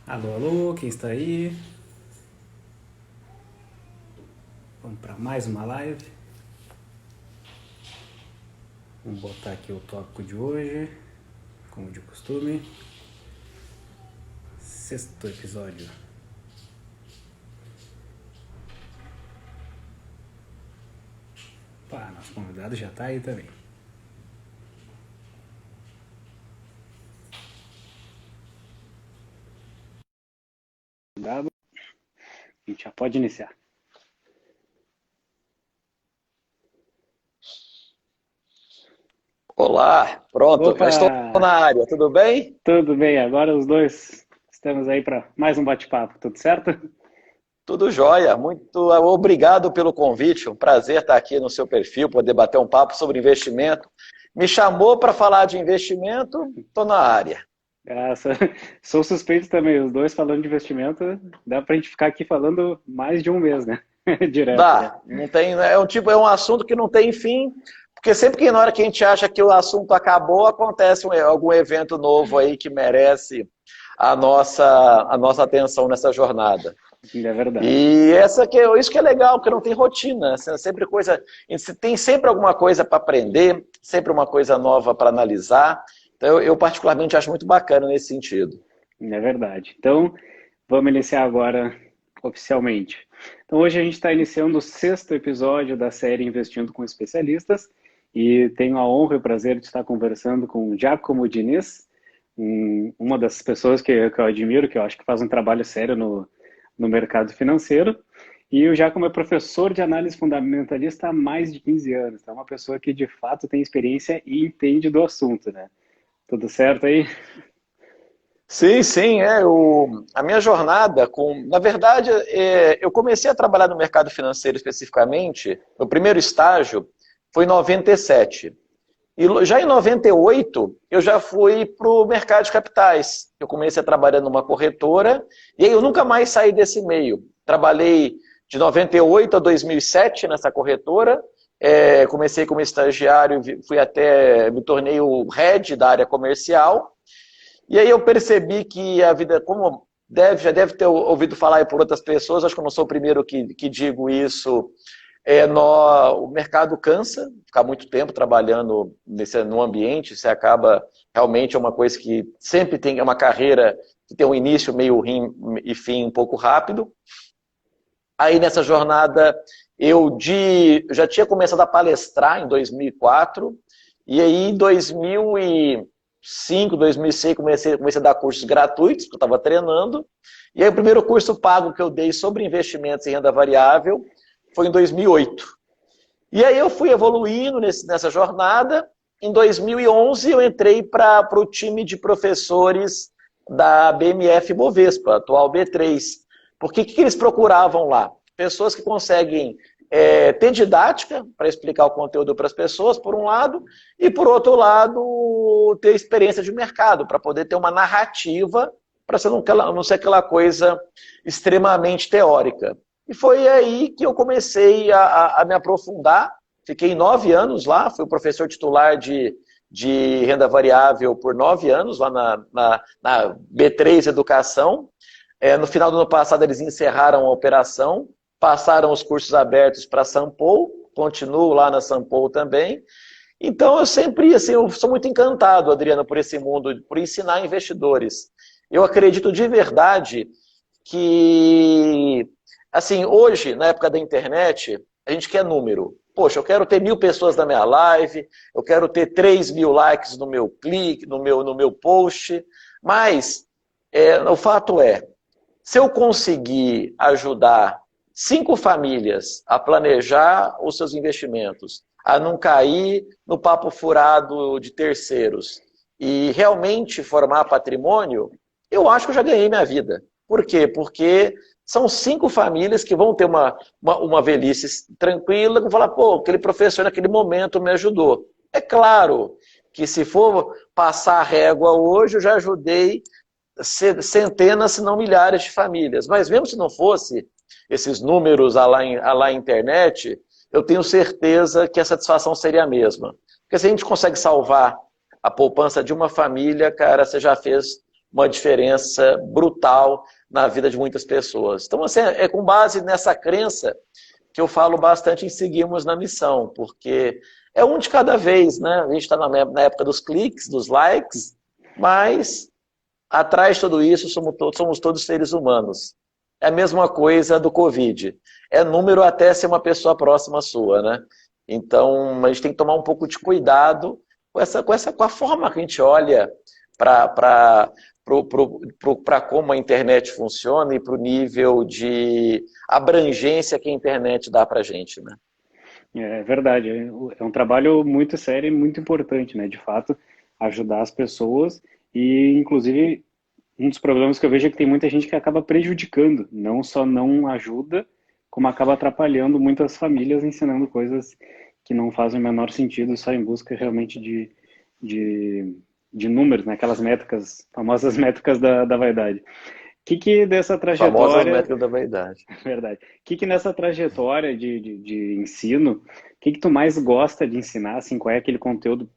Alô, alô, quem está aí? Vamos para mais uma live. Vamos botar aqui o tópico de hoje, como de costume. Sexto episódio. Pá, nosso convidado já está aí também. Convidado, a gente já pode iniciar. Olá, pronto, já estou Opa, na área, tudo bem? tudo bem? Agora os dois estamos aí para mais um bate-papo, tudo certo? Tudo jóia, muito obrigado pelo convite, um prazer estar aqui no seu perfil, poder bater um papo sobre investimento. Me chamou para falar de investimento, estou na área. Graça. Sou suspeito também, os dois falando de investimento, dá para a gente ficar aqui falando mais de um mês, né? Direto, né? Dá, não tem, é um assunto que não tem fim, porque sempre que na hora que a gente acha que o assunto acabou, acontece algum evento novo aí que merece a nossa atenção nessa jornada. É verdade. E isso que é legal, porque não tem rotina, assim, é sempre coisa, tem sempre alguma coisa para aprender, sempre uma coisa nova para analisar. Então eu particularmente acho muito bacana nesse sentido. É verdade. Então, vamos iniciar agora oficialmente. Então, hoje a gente está iniciando o sexto episódio da série Investindo com Especialistas e tenho a honra e o prazer de estar conversando com o Giacomo Diniz, uma das pessoas que eu admiro, que eu acho que faz um trabalho sério no mercado financeiro. E o Giacomo é professor de análise fundamentalista há mais de 15 anos. Então, é uma pessoa que de fato tem experiência e entende do assunto, né? Tudo certo aí? Sim, sim, a minha jornada na verdade, eu comecei a trabalhar no mercado financeiro especificamente, meu primeiro estágio foi em 97. Já em 98, eu já fui para o mercado de capitais. Eu comecei a trabalhar numa corretora e aí eu nunca mais saí desse meio. Trabalhei de 98 a 2007 nessa corretora. Comecei como estagiário, me tornei o head da área comercial. E aí eu percebi que a vida, já deve ter ouvido falar aí por outras pessoas, acho que eu não sou o primeiro que digo isso, o mercado cansa, ficar muito tempo trabalhando no ambiente, você acaba, realmente é uma coisa que sempre tem, é uma carreira que tem um início, meio e fim um pouco rápido. Aí nessa jornada já tinha começado a palestrar em 2004, e aí em 2005, 2006 comecei a dar cursos gratuitos, porque eu estava treinando, e aí o primeiro curso pago que eu dei sobre investimentos em renda variável foi em 2008. E aí eu fui evoluindo nessa jornada. Em 2011 eu entrei para o time de professores da BMF Bovespa, atual B3. Porque o que eles procuravam lá? Pessoas que conseguem ter didática para explicar o conteúdo para as pessoas, por um lado, e por outro lado, ter experiência de mercado, para poder ter uma narrativa, para não ser aquela coisa extremamente teórica. E foi aí que eu comecei a me aprofundar. Fiquei 9 anos lá, fui o professor titular de renda variável por 9 anos, lá na B3 Educação. No final do ano passado, eles encerraram a operação, passaram os cursos abertos para a Sampo, continuo lá na Sampo também. Então, eu sempre, assim, eu sou muito encantado, Adriano, por esse mundo, por ensinar investidores. Eu acredito de verdade que, assim, hoje, na época da internet, a gente quer número. Poxa, eu quero ter 1.000 pessoas na minha live, eu quero ter 3.000 likes no meu clique, no meu post, mas o fato é, se eu conseguir ajudar 5 famílias a planejar os seus investimentos, a não cair no papo furado de terceiros e realmente formar patrimônio, eu acho que eu já ganhei minha vida. Por quê? Porque são 5 famílias que vão ter uma velhice tranquila, vão falar, pô, aquele professor naquele momento me ajudou. É claro que se for passar a régua hoje, eu já ajudei centenas, se não milhares de famílias. Mas mesmo se não fosse esses números à la internet, eu tenho certeza que a satisfação seria a mesma. Porque se a gente consegue salvar a poupança de uma família, cara, você já fez uma diferença brutal na vida de muitas pessoas. Então, assim, é com base nessa crença que eu falo bastante em seguirmos na missão, porque é um de cada vez, né? A gente está na época dos cliques, dos likes, mas atrás de tudo isso somos todos seres humanos. É a mesma coisa do Covid. É número até ser uma pessoa próxima sua, né? Então, a gente tem que tomar um pouco de cuidado com a forma que a gente olha para como a internet funciona e para o nível de abrangência que a internet dá para a gente, né? É verdade, é um trabalho muito sério e muito importante, né? De fato, ajudar as pessoas e, inclusive, um dos problemas que eu vejo é que tem muita gente que acaba prejudicando, não só não ajuda, como acaba atrapalhando muitas famílias ensinando coisas que não fazem o menor sentido, só em busca realmente de, de números, né? Aquelas métricas, famosas métricas da vaidade. Que dessa Famosas trajetória, métricas da vaidade. verdade, que nessa trajetória de ensino, que tu mais gosta de ensinar, assim, qual é aquele conteúdo,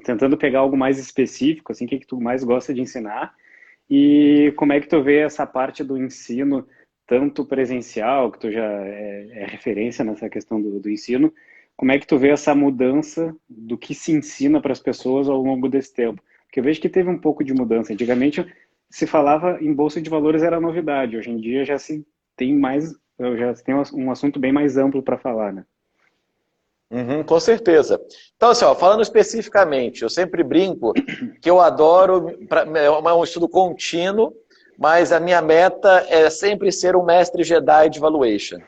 tentando pegar algo mais específico, assim, que tu mais gosta de ensinar, e como é que tu vê essa parte do ensino, tanto presencial, que tu já é referência nessa questão do ensino, como é que tu vê essa mudança do que se ensina para as pessoas ao longo desse tempo? Porque eu vejo que teve um pouco de mudança. Antigamente se falava em bolsa de valores era novidade. Hoje em dia já se tem mais, já se tem um assunto bem mais amplo para falar, né? Uhum, com certeza. Então, assim, ó, falando especificamente, eu sempre brinco que eu adoro, é um estudo contínuo, mas a minha meta é sempre ser um mestre Jedi de valuation.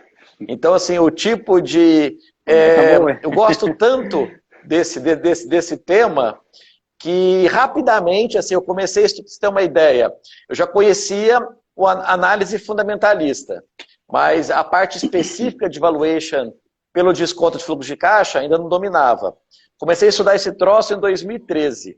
Então, assim, o tipo de... A meta boa, é? eu gosto tanto desse tema que rapidamente, assim, eu comecei, se você ter uma ideia, eu já conhecia a análise fundamentalista, mas a parte específica de valuation pelo desconto de fluxo de caixa ainda não dominava. Comecei a estudar esse troço em 2013.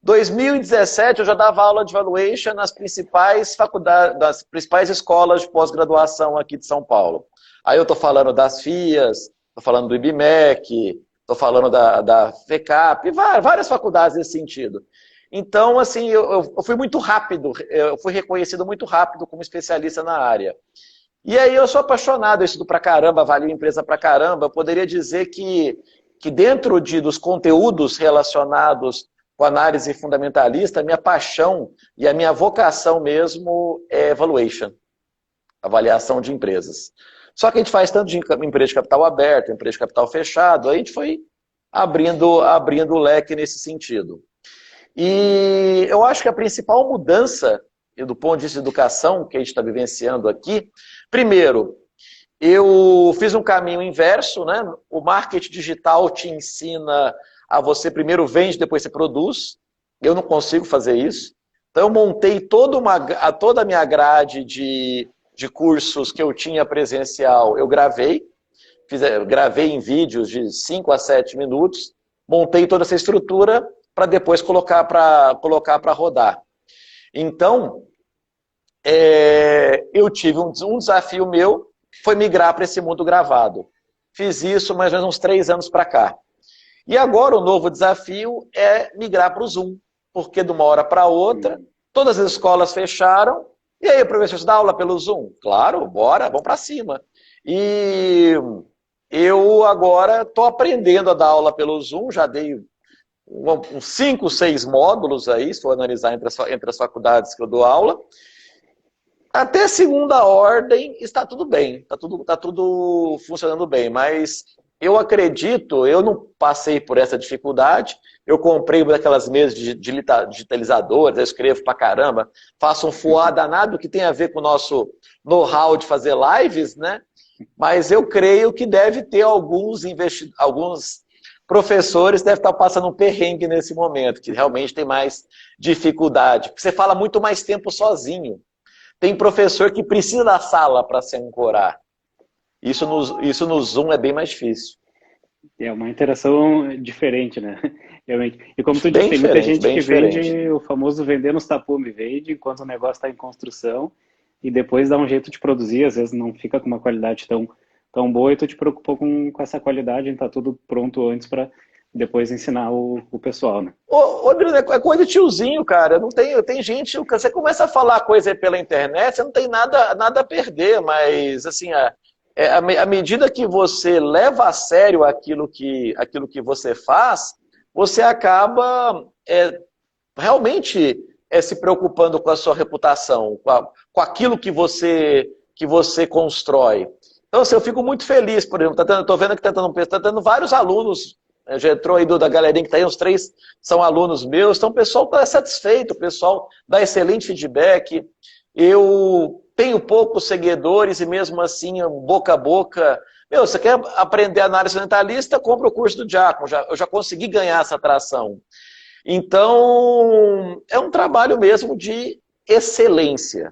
2017 eu já dava aula de valuation nas principais faculdades, nas principais escolas de pós-graduação aqui de São Paulo. Aí eu estou falando das FIAs, estou falando do IBMEC, estou falando da FECAP, várias faculdades nesse sentido. Então, assim, eu fui muito rápido, eu fui reconhecido muito rápido como especialista na área. E aí eu sou apaixonado, eu estudo pra caramba, avalio empresa pra caramba, eu poderia dizer que dentro dos conteúdos relacionados com análise fundamentalista, a minha paixão e a minha vocação mesmo é valuation, avaliação de empresas. Só que a gente faz tanto de empresa de capital aberto, empresa de capital fechado, aí a gente foi abrindo o leque nesse sentido. E eu acho que a principal mudança, do ponto de vista de educação, que a gente está vivenciando aqui, primeiro, eu fiz um caminho inverso, né? O marketing digital te ensina a você primeiro vende, depois você produz. Eu não consigo fazer isso. Então eu montei toda a minha grade de cursos que eu tinha presencial, eu gravei. Gravei em vídeos de 5 a 7 minutos, montei toda essa estrutura para depois colocar para rodar. Então, eu tive um desafio meu, foi migrar para esse mundo gravado. Fiz isso mais ou menos uns 3 anos para cá. E agora o novo desafio é migrar para o Zoom, porque de uma hora para outra, todas as escolas fecharam, e aí, professor, você dá aula pelo Zoom? Claro, bora, vamos para cima. E eu agora estou aprendendo a dar aula pelo Zoom, já dei uns 5, 6 módulos aí, se for analisar entre as faculdades que eu dou aula. Até segunda ordem está tudo bem, está tudo funcionando bem, mas eu acredito, eu não passei por essa dificuldade, eu comprei uma daquelas mesas digitalizadoras, eu escrevo pra caramba, faço um fuá danado que tem a ver com o nosso know-how de fazer lives, né? Mas eu creio que deve ter alguns professores devem estar passando um perrengue nesse momento, que realmente tem mais dificuldade, porque você fala muito mais tempo sozinho. Tem professor que precisa da sala para se ancorar. Isso no Zoom é bem mais difícil. É uma interação diferente, né? Realmente. E como tu disse, Bem tem muita diferente, gente bem que diferente. vende o famoso vender nos tapume, vende enquanto o negócio está em construção e depois dá um jeito de produzir, às vezes não fica com uma qualidade tão boa e tu te preocupou com essa qualidade, está tudo pronto antes para depois ensinar o pessoal, né? Ô, Adriano, é coisa de tiozinho, cara. Não tem gente. Você começa a falar coisa aí pela internet, você não tem nada a perder, mas assim, à medida que você leva a sério aquilo que você faz, você acaba realmente se preocupando com a sua reputação, com aquilo que você constrói. Então, assim, eu fico muito feliz, por exemplo, estou vendo que tá tendo vários alunos, já entrou aí da galerinha que está aí, uns 3 são alunos meus, então o pessoal está satisfeito, o pessoal dá excelente feedback. Eu tenho poucos seguidores e mesmo assim, boca a boca. Meu, você quer aprender análise fundamentalista? Compra o curso do Giacomo, eu já consegui ganhar essa atração. Então, é um trabalho mesmo de excelência.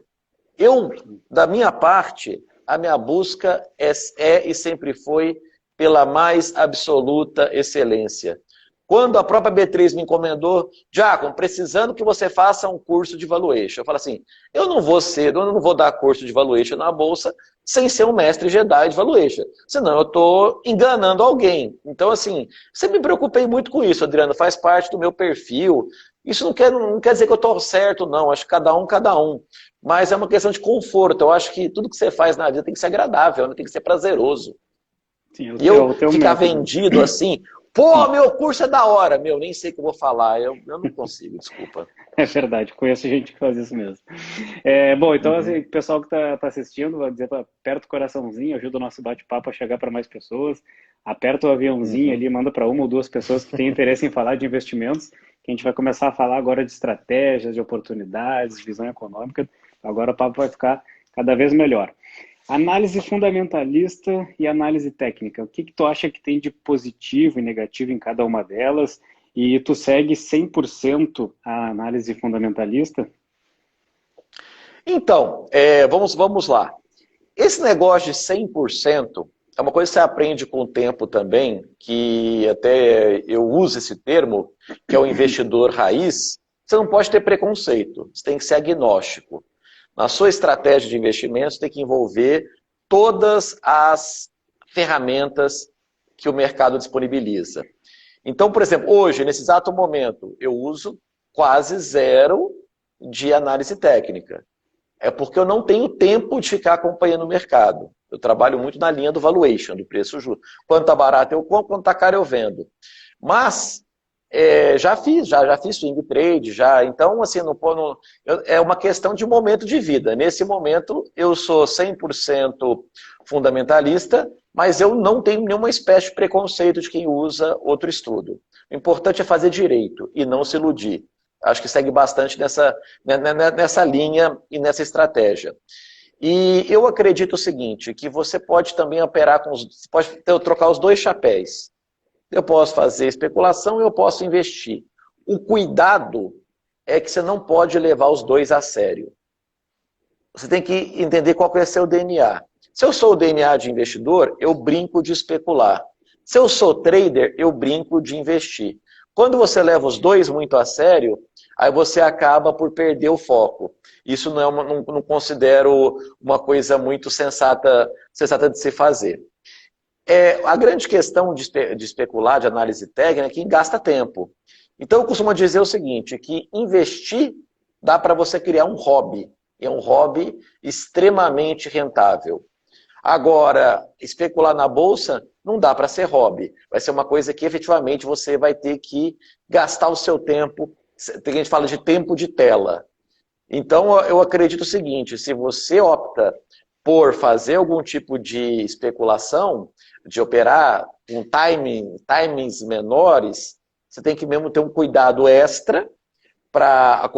Eu, da minha parte, a minha busca é e sempre foi pela mais absoluta excelência. Quando a própria B3 me encomendou, Giacomo, precisando que você faça um curso de valuation. Eu falo assim, eu não vou dar curso de valuation na Bolsa sem ser um mestre Jedi de valuation. Senão eu estou enganando alguém. Então, assim, sempre me preocupei muito com isso, Adriano, faz parte do meu perfil. Isso não quer dizer que eu estou certo, não. Acho que cada um. Mas é uma questão de conforto. Eu acho que tudo que você faz na vida tem que ser agradável, né? Tem que ser prazeroso. Sim, E eu o teu ficar método. vendido assim, pô, meu curso é da hora, meu, nem sei o que eu vou falar, eu não consigo, desculpa. É verdade, conheço gente que faz isso mesmo. Bom, então, assim, o pessoal que está assistindo, vai dizer, aperta o coraçãozinho, ajuda o nosso bate-papo a chegar para mais pessoas, aperta o aviãozinho ali, manda para uma ou duas pessoas que têm interesse em falar de investimentos, que a gente vai começar a falar agora de estratégias, de oportunidades, de visão econômica. Agora o papo vai ficar cada vez melhor. Análise fundamentalista e análise técnica. O que tu acha que tem de positivo e negativo em cada uma delas? E tu segue 100% a análise fundamentalista? Então, vamos lá. Esse negócio de 100% é uma coisa que você aprende com o tempo também, que até eu uso esse termo, que é o investidor raiz. Você não pode ter preconceito, você tem que ser agnóstico. Na sua estratégia de investimento, tem que envolver todas as ferramentas que o mercado disponibiliza. Então, por exemplo, hoje, nesse exato momento, eu uso quase zero de análise técnica. É porque eu não tenho tempo de ficar acompanhando o mercado. Eu trabalho muito na linha do valuation, do preço justo. Quanto está barato eu compro, quanto está caro eu vendo. Mas já fiz swing trade, já. Então, assim, é uma questão de momento de vida. Nesse momento, eu sou 100% fundamentalista, mas eu não tenho nenhuma espécie de preconceito de quem usa outro estudo. O importante é fazer direito e não se iludir. Acho que segue bastante nessa linha e nessa estratégia. E eu acredito o seguinte, que você pode também operar você pode trocar os dois chapéus. Eu posso fazer especulação e eu posso investir. O cuidado é que você não pode levar os dois a sério. Você tem que entender qual que é seu DNA. Se eu sou o DNA de investidor, eu brinco de especular. Se eu sou trader, eu brinco de investir. Quando você leva os dois muito a sério, aí você acaba por perder o foco. Isso não considero uma coisa muito sensata de se fazer. A grande questão de especular, de análise técnica, é que gasta tempo. Então, eu costumo dizer o seguinte, que investir dá para você criar um hobby. E é um hobby extremamente rentável. Agora, especular na bolsa não dá para ser hobby. Vai ser uma coisa que efetivamente você vai ter que gastar o seu tempo. Tem gente que fala de tempo de tela. Então, eu acredito o seguinte, se você opta por fazer algum tipo de especulação, de operar com timings menores, você tem que mesmo ter um cuidado extra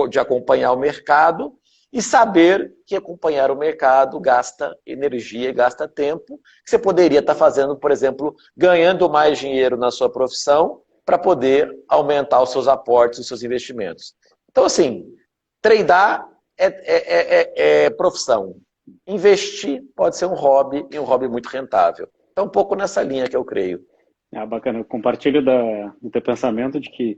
de acompanhar o mercado e saber que acompanhar o mercado gasta energia, gasta tempo, que você poderia estar fazendo, por exemplo, ganhando mais dinheiro na sua profissão para poder aumentar os seus aportes, os seus investimentos. Então, assim, tradar é profissão. Investir pode ser um hobby e um hobby muito rentável. Então, um pouco nessa linha que eu creio. Bacana. Eu compartilho do teu pensamento de que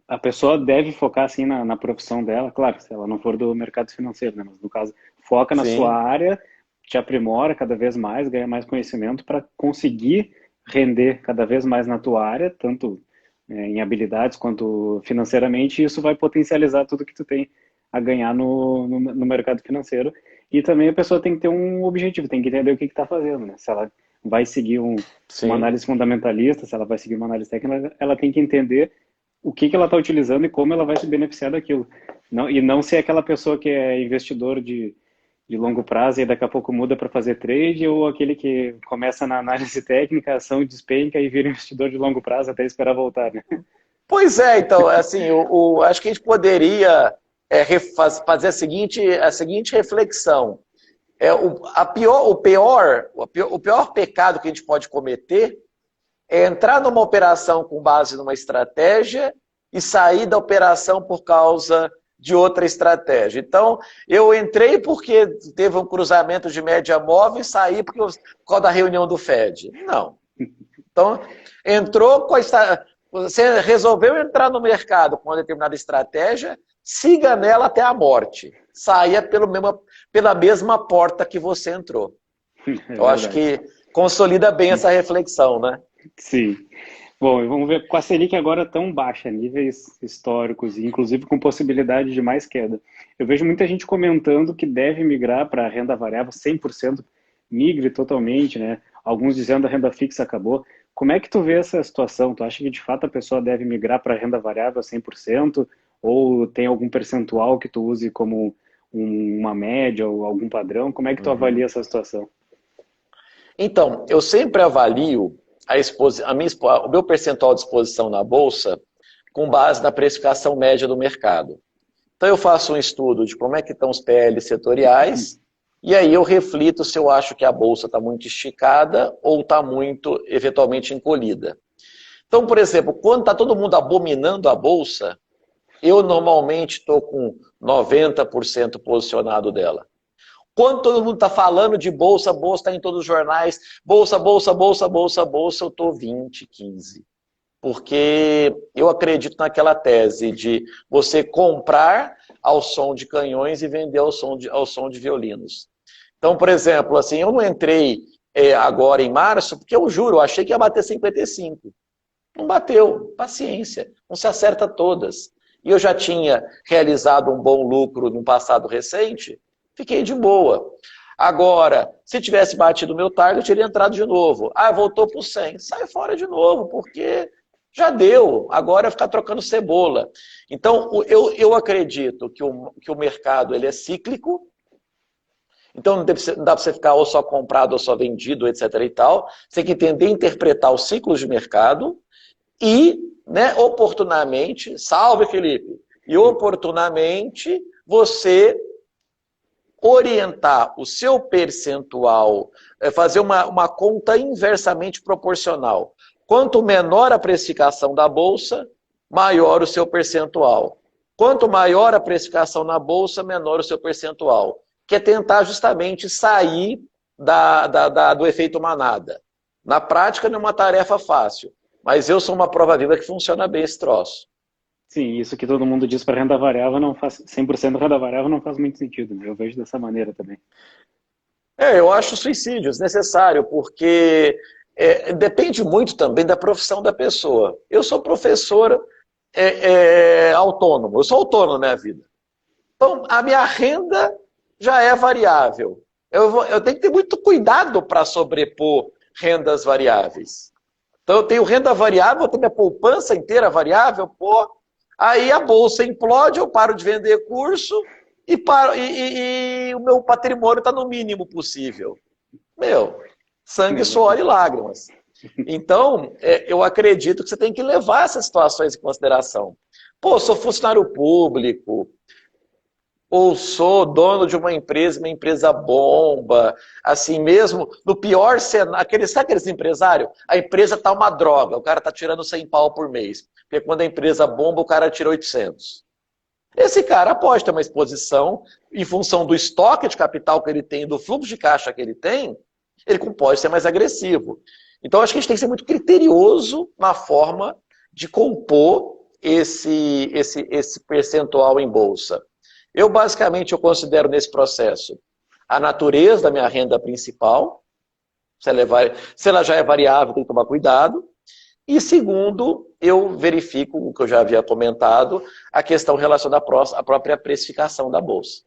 a pessoa deve focar assim na profissão dela, claro, se ela não for do mercado financeiro, né? Mas no caso, foca na sua Sim. área, te aprimora cada vez mais, ganha mais conhecimento para conseguir render cada vez mais na tua área, tanto em habilidades quanto financeiramente, e isso vai potencializar tudo que tu tem a ganhar no mercado financeiro. E também a pessoa tem que ter um objetivo, tem que entender o que está fazendo, né? Se ela vai seguir uma Sim. análise fundamentalista, se ela vai seguir uma análise técnica, ela tem que entender o que ela está utilizando e como ela vai se beneficiar daquilo. Não, e não ser aquela pessoa que é investidor de longo prazo e daqui a pouco muda para fazer trade, ou aquele que começa na análise técnica, a ação despenca e vira investidor de longo prazo até esperar voltar, né? Pois é, então, assim, acho que a gente poderia fazer a seguinte reflexão. O pior pecado que a gente pode cometer é entrar numa operação com base numa estratégia e sair da operação por causa de outra estratégia. Então, eu entrei porque teve um cruzamento de média móvel e saí por causa da reunião do Fed. Não. Então, você resolveu entrar no mercado com uma determinada estratégia, siga nela até a morte. Saia pela mesma porta que você entrou. É Eu acho verdade. que consolida bem essa reflexão, né? Sim. Bom, e vamos ver, com a Selic agora tão baixa, níveis históricos, e inclusive com possibilidade de mais queda. Eu vejo muita gente comentando que deve migrar para a renda variável 100%, migre totalmente, né? Alguns dizendo a renda fixa acabou. Como é que tu vê essa situação? Tu acha que de fato a pessoa deve migrar para a renda variável 100%? Ou tem algum percentual que tu use como uma média ou algum padrão? Como é que tu Uhum. avalia essa situação? Então, eu sempre avalio o meu percentual de exposição na Bolsa com base na precificação média do mercado. Então, eu faço um estudo de como é que estão os PLs setoriais, e aí eu reflito se eu acho que a Bolsa está muito esticada ou está muito, eventualmente, encolhida. Então, por exemplo, quando está todo mundo abominando a Bolsa, eu normalmente estou com 90% posicionado dela. Quando todo mundo está falando de bolsa, bolsa está em todos os jornais, bolsa, bolsa, bolsa, bolsa, bolsa, eu estou 20, 15. Porque eu acredito naquela tese de você comprar ao som de canhões e vender ao som de violinos. Então, por exemplo, assim, eu não entrei agora em março, porque eu juro, eu achei que ia bater 55. Não bateu, paciência, não se acerta todas. E eu já tinha realizado um bom lucro no passado recente, fiquei de boa. Agora, se tivesse batido o meu target, eu teria entrado de novo. Ah, voltou para o 100. Sai fora de novo, porque já deu. Agora é ficar trocando cebola. Então, eu acredito que o mercado ele é cíclico. Então, não dá para você ficar ou só comprado ou só vendido, etc. e tal. Você tem que entender e interpretar os ciclos de mercado e, né, oportunamente, salve Felipe, e oportunamente você orientar o seu percentual, fazer uma conta inversamente proporcional. Quanto menor a precificação da Bolsa, maior o seu percentual. Quanto maior a precificação na Bolsa, menor o seu percentual. Que é tentar justamente sair do efeito manada. Na prática não é uma tarefa fácil, mas eu sou uma prova viva que funciona bem esse troço. Sim, isso que todo mundo diz para renda variável não faz 100% renda variável não faz muito sentido, né? Eu vejo dessa maneira também. Eu acho suicídio desnecessário, porque depende muito também da profissão da pessoa. Eu sou professor autônomo, eu sou autônomo na minha vida. Então, a minha renda já é variável. Eu tenho que ter muito cuidado para sobrepor rendas variáveis. Então, eu tenho renda variável, eu tenho minha poupança inteira variável, pô, aí a bolsa implode, eu paro de vender curso e o meu patrimônio está no mínimo possível. Meu, sangue, suor e lágrimas. Então, eu acredito que você tem que levar essas situações em consideração. Pô, sou funcionário público, ou sou dono de uma empresa bomba, assim mesmo, no pior cenário, sabe aqueles empresários? A empresa tá uma droga, o cara tá tirando 100 pau por mês, porque quando a empresa bomba, o cara tira 800. Esse cara pode ter uma exposição, em função do estoque de capital que ele tem, do fluxo de caixa que ele tem, ele pode ser mais agressivo. Então, acho que a gente tem que ser muito criterioso na forma de compor esse percentual em bolsa. Basicamente, eu considero nesse processo a natureza da minha renda principal. Se ela já é variável, tem que tomar cuidado. E segundo, eu verifico o que eu já havia comentado, a questão relacionada à própria precificação da bolsa.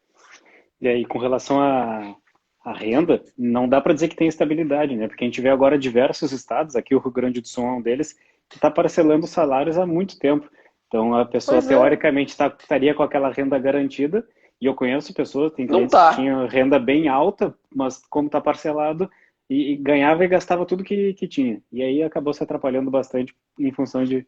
E aí, com relação à renda, não dá para dizer que tem estabilidade, né? Porque a gente vê agora diversos estados, aqui o Rio Grande do Sul é um deles, que está parcelando salários há muito tempo. Então, a pessoa, Pois é, teoricamente, estaria com aquela renda garantida, e eu conheço pessoas, tem não clientes que está. tinham renda bem alta, mas como está parcelado, e ganhava e gastava tudo que tinha. E aí acabou se atrapalhando bastante em função de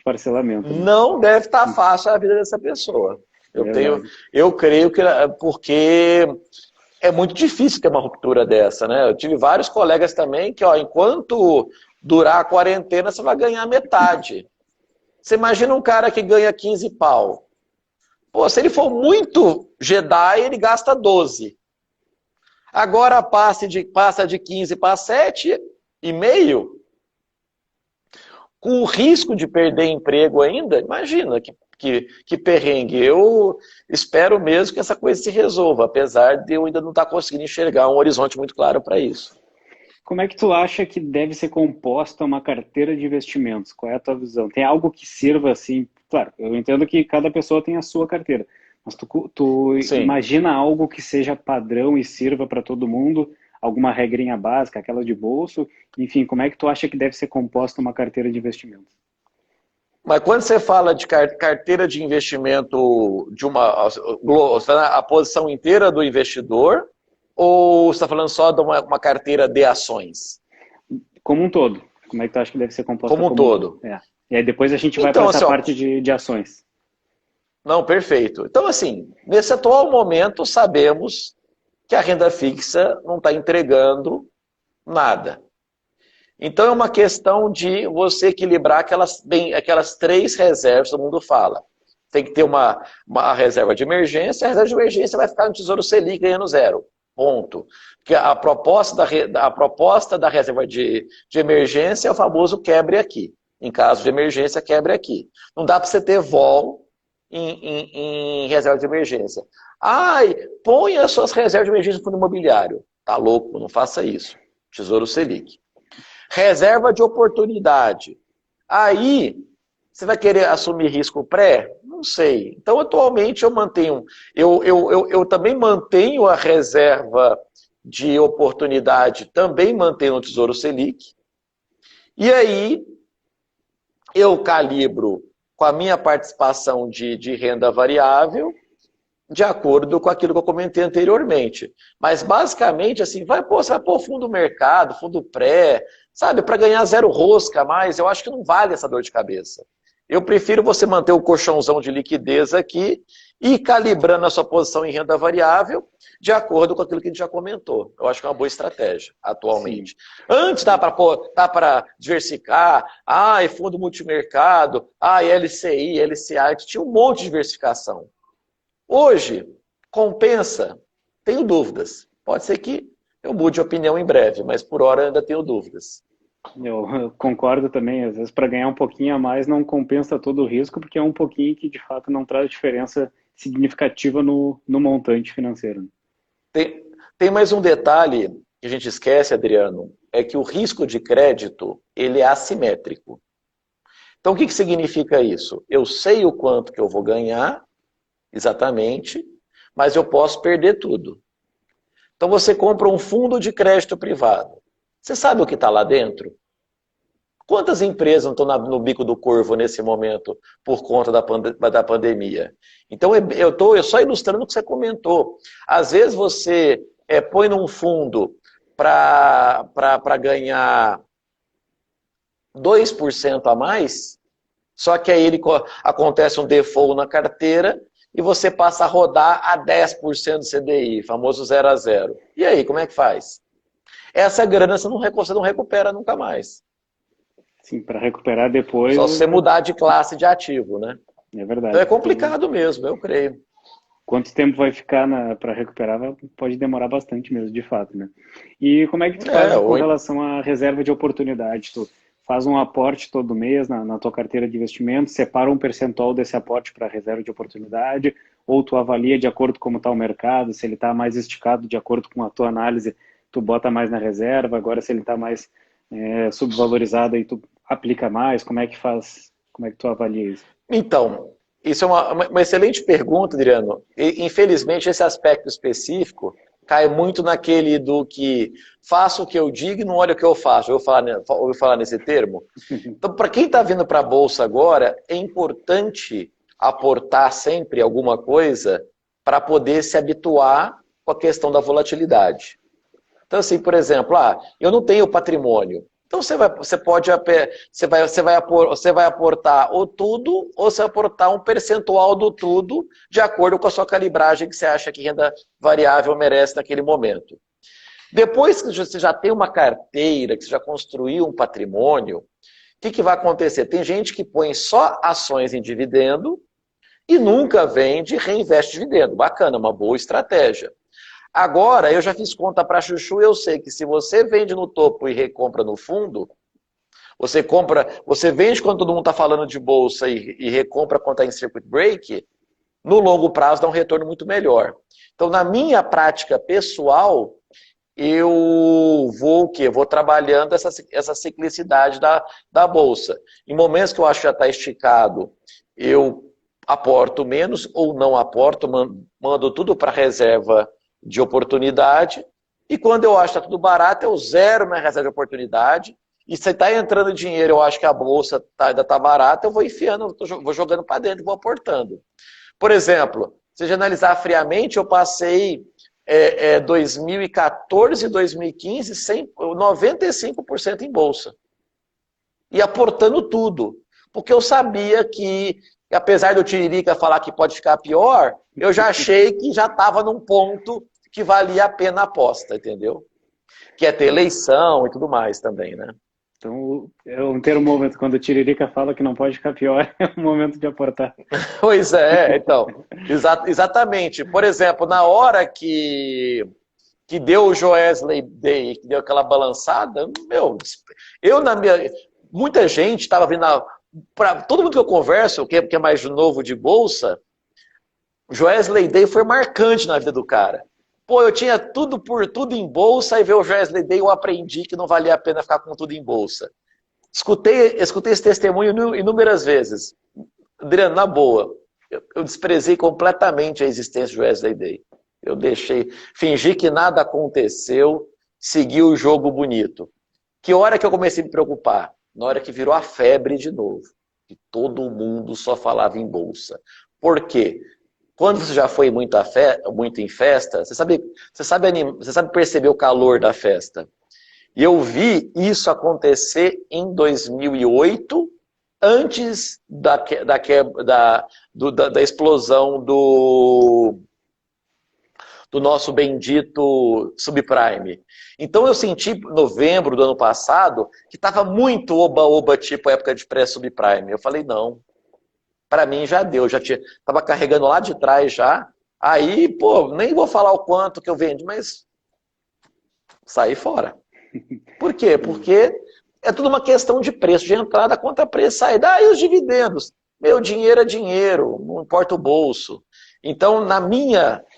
parcelamento, né? Não deve estar fácil a vida dessa pessoa. Verdade. Eu creio que porque é muito difícil ter uma ruptura dessa, né? Eu tive vários colegas também que, ó, enquanto durar a quarentena, você vai ganhar metade. Você imagina um cara que ganha 15 pau. Pô, se ele for muito Jedi, ele gasta 12. Agora passa de 15 para 7,5, com o risco de perder emprego ainda. Imagina que perrengue. Eu espero mesmo que essa coisa se resolva, apesar de eu ainda não estar conseguindo enxergar um horizonte muito claro para isso. Como é que tu acha que deve ser composta uma carteira de investimentos? Qual é a tua visão? Tem algo que sirva assim? Claro, eu entendo que cada pessoa tem a sua carteira, mas tu Sim. imagina algo que seja padrão e sirva para todo mundo? Alguma regrinha básica, aquela de bolso? Enfim, como é que tu acha que deve ser composta uma carteira de investimentos? Mas quando você fala de carteira de investimento de você tá a posição inteira do investidor, ou você está falando só de uma carteira de ações? Como um todo. Como é que tu acha que deve ser composta Como um como um todo? todo. É. E aí depois a gente vai para Então, essa assim, ó, parte de ações. não, perfeito. Então, assim, nesse atual momento, sabemos que a renda fixa não está entregando nada. Então, é uma questão de você equilibrar aquelas três reservas que todo mundo fala. Tem que ter uma reserva de emergência, a reserva de emergência vai ficar no Tesouro Selic ganhando zero. Ponto. Porque a proposta da reserva de emergência é o famoso quebre aqui. Em caso de emergência, quebre aqui. Não dá para você ter vol em reserva de emergência. Ai, põe as suas reservas de emergência no fundo imobiliário. Tá louco, não faça isso. Tesouro Selic. Reserva de oportunidade. Aí, você vai querer assumir risco pré? Não sei. Então, atualmente, eu também mantenho a reserva de oportunidade, também mantenho no Tesouro Selic. E aí, eu calibro com a minha participação de renda variável, de acordo com aquilo que eu comentei anteriormente. Mas, basicamente, assim, você vai pôr fundo mercado, fundo pré, sabe, para ganhar zero rosca a mais, eu acho que não vale essa dor de cabeça. Eu prefiro você manter o colchãozão de liquidez aqui e ir calibrando a sua posição em renda variável de acordo com aquilo que a gente já comentou. Eu acho que é uma boa estratégia Sim. atualmente. Antes dá para diversificar, fundo multimercado, LCI, LCA, tinha um monte de diversificação. Hoje, compensa? Tenho dúvidas. Pode ser que eu mude de opinião em breve, mas por hora eu ainda tenho dúvidas. Eu concordo também, às vezes para ganhar um pouquinho a mais não compensa todo o risco, porque é um pouquinho que de fato não traz diferença significativa no montante financeiro. Tem, tem mais um detalhe que a gente esquece, Adriano, é que o risco de crédito ele é assimétrico. Então, o que significa isso? Eu sei o quanto que eu vou ganhar, exatamente, mas eu posso perder tudo. Então, você compra um fundo de crédito privado. Você sabe o que está lá dentro? Quantas empresas não estão no bico do corvo nesse momento por conta da pandemia? Então, eu estou só ilustrando o que você comentou. Às vezes você põe num fundo para ganhar 2% a mais, só que aí acontece um default na carteira e você passa a rodar a 10% do CDI, famoso 0 a 0. E aí, como é que faz? Essa grana você não recupera nunca mais. Sim, para recuperar depois Só se você mudar de classe de ativo, né? é Então é verdade. Então, complicado mesmo, eu creio. quanto tempo vai ficar para recuperar? Pode demorar bastante mesmo, de fato, né? E como é que tu faz É, com ou... relação à reserva de oportunidade? Tu faz um aporte todo mês na tua carteira de investimentos, separa um percentual desse aporte para reserva de oportunidade, ou tu avalia de acordo com como está o mercado, se ele está mais esticado de acordo com a tua análise, tu bota mais na reserva, agora se ele está mais subvalorizado, aí tu aplica mais? Como é que faz? Como é que tu avalia isso? Então, isso é uma excelente pergunta, Adriano. E, infelizmente, esse aspecto específico cai muito naquele do que faço o que eu digo e não olho o que eu faço. Ouviu falar nesse termo? Então, para quem está vindo para a Bolsa agora, é importante aportar sempre alguma coisa para poder se habituar com a questão da volatilidade. Então, assim, por exemplo, eu não tenho patrimônio. Então, você vai aportar ou tudo, ou você vai aportar um percentual do tudo, de acordo com a sua calibragem que você acha que renda variável merece naquele momento. Depois que você já tem uma carteira, que você já construiu um patrimônio, o que vai acontecer? Tem gente que põe só ações em dividendo e nunca vende e reinveste dividendo. Bacana, uma boa estratégia. Agora, eu já fiz conta para chuchu e eu sei que se você vende no topo e recompra no fundo, você vende quando todo mundo está falando de bolsa e recompra quando está em circuit break, no longo prazo dá um retorno muito melhor. Então, na minha prática pessoal, eu vou o quê? Vou trabalhando essa ciclicidade da bolsa. Em momentos que eu acho que já está esticado, eu aporto menos ou não aporto, mando tudo para reserva de oportunidade, e quando eu acho que está tudo barato, eu zero minha reserva de oportunidade, e se está entrando dinheiro, eu acho que a bolsa ainda está barata, eu vou enfiando, vou jogando para dentro, vou aportando. Por exemplo, se a gente analisar friamente, eu passei 2014 e 2015 95% em bolsa, e aportando tudo, porque eu sabia que, apesar do Tiririca falar que pode ficar pior, eu já achei que já estava num ponto que valia a pena a aposta, entendeu? Que é ter eleição e tudo mais também, né? Então, é um termo momento, quando o Tiririca fala que não pode ficar pior, é o momento de aportar. Pois é, então, exatamente. Por exemplo, na hora que deu o Joesley Day, que deu aquela balançada, muita gente estava vindo, para todo mundo que eu converso, que é mais novo de bolsa, o Joesley Day foi marcante na vida do cara. Pô, eu tinha tudo por tudo em bolsa e ver o Joesley Day eu aprendi que não valia a pena ficar com tudo em bolsa. Escutei esse testemunho inúmeras vezes. Adriano, na boa, eu desprezei completamente a existência do Joesley Day. Eu fingi que nada aconteceu, segui o jogo bonito. Que hora que eu comecei a me preocupar? Na hora que virou a febre de novo. Que todo mundo só falava em bolsa. Por quê? Quando você já foi muito em festa, você sabe perceber o calor da festa. E eu vi isso acontecer em 2008, antes da explosão do nosso bendito subprime. Então eu senti, em novembro do ano passado, que estava muito oba-oba, tipo época de pré-subprime. Eu falei, não, para mim já deu, estava carregando lá de trás já. Aí, pô, nem vou falar o quanto que eu vendi, mas saí fora. Por quê? Porque é tudo uma questão de preço, de entrada contra preço, saída. E os dividendos? Meu dinheiro é dinheiro, não importa o bolso. Então,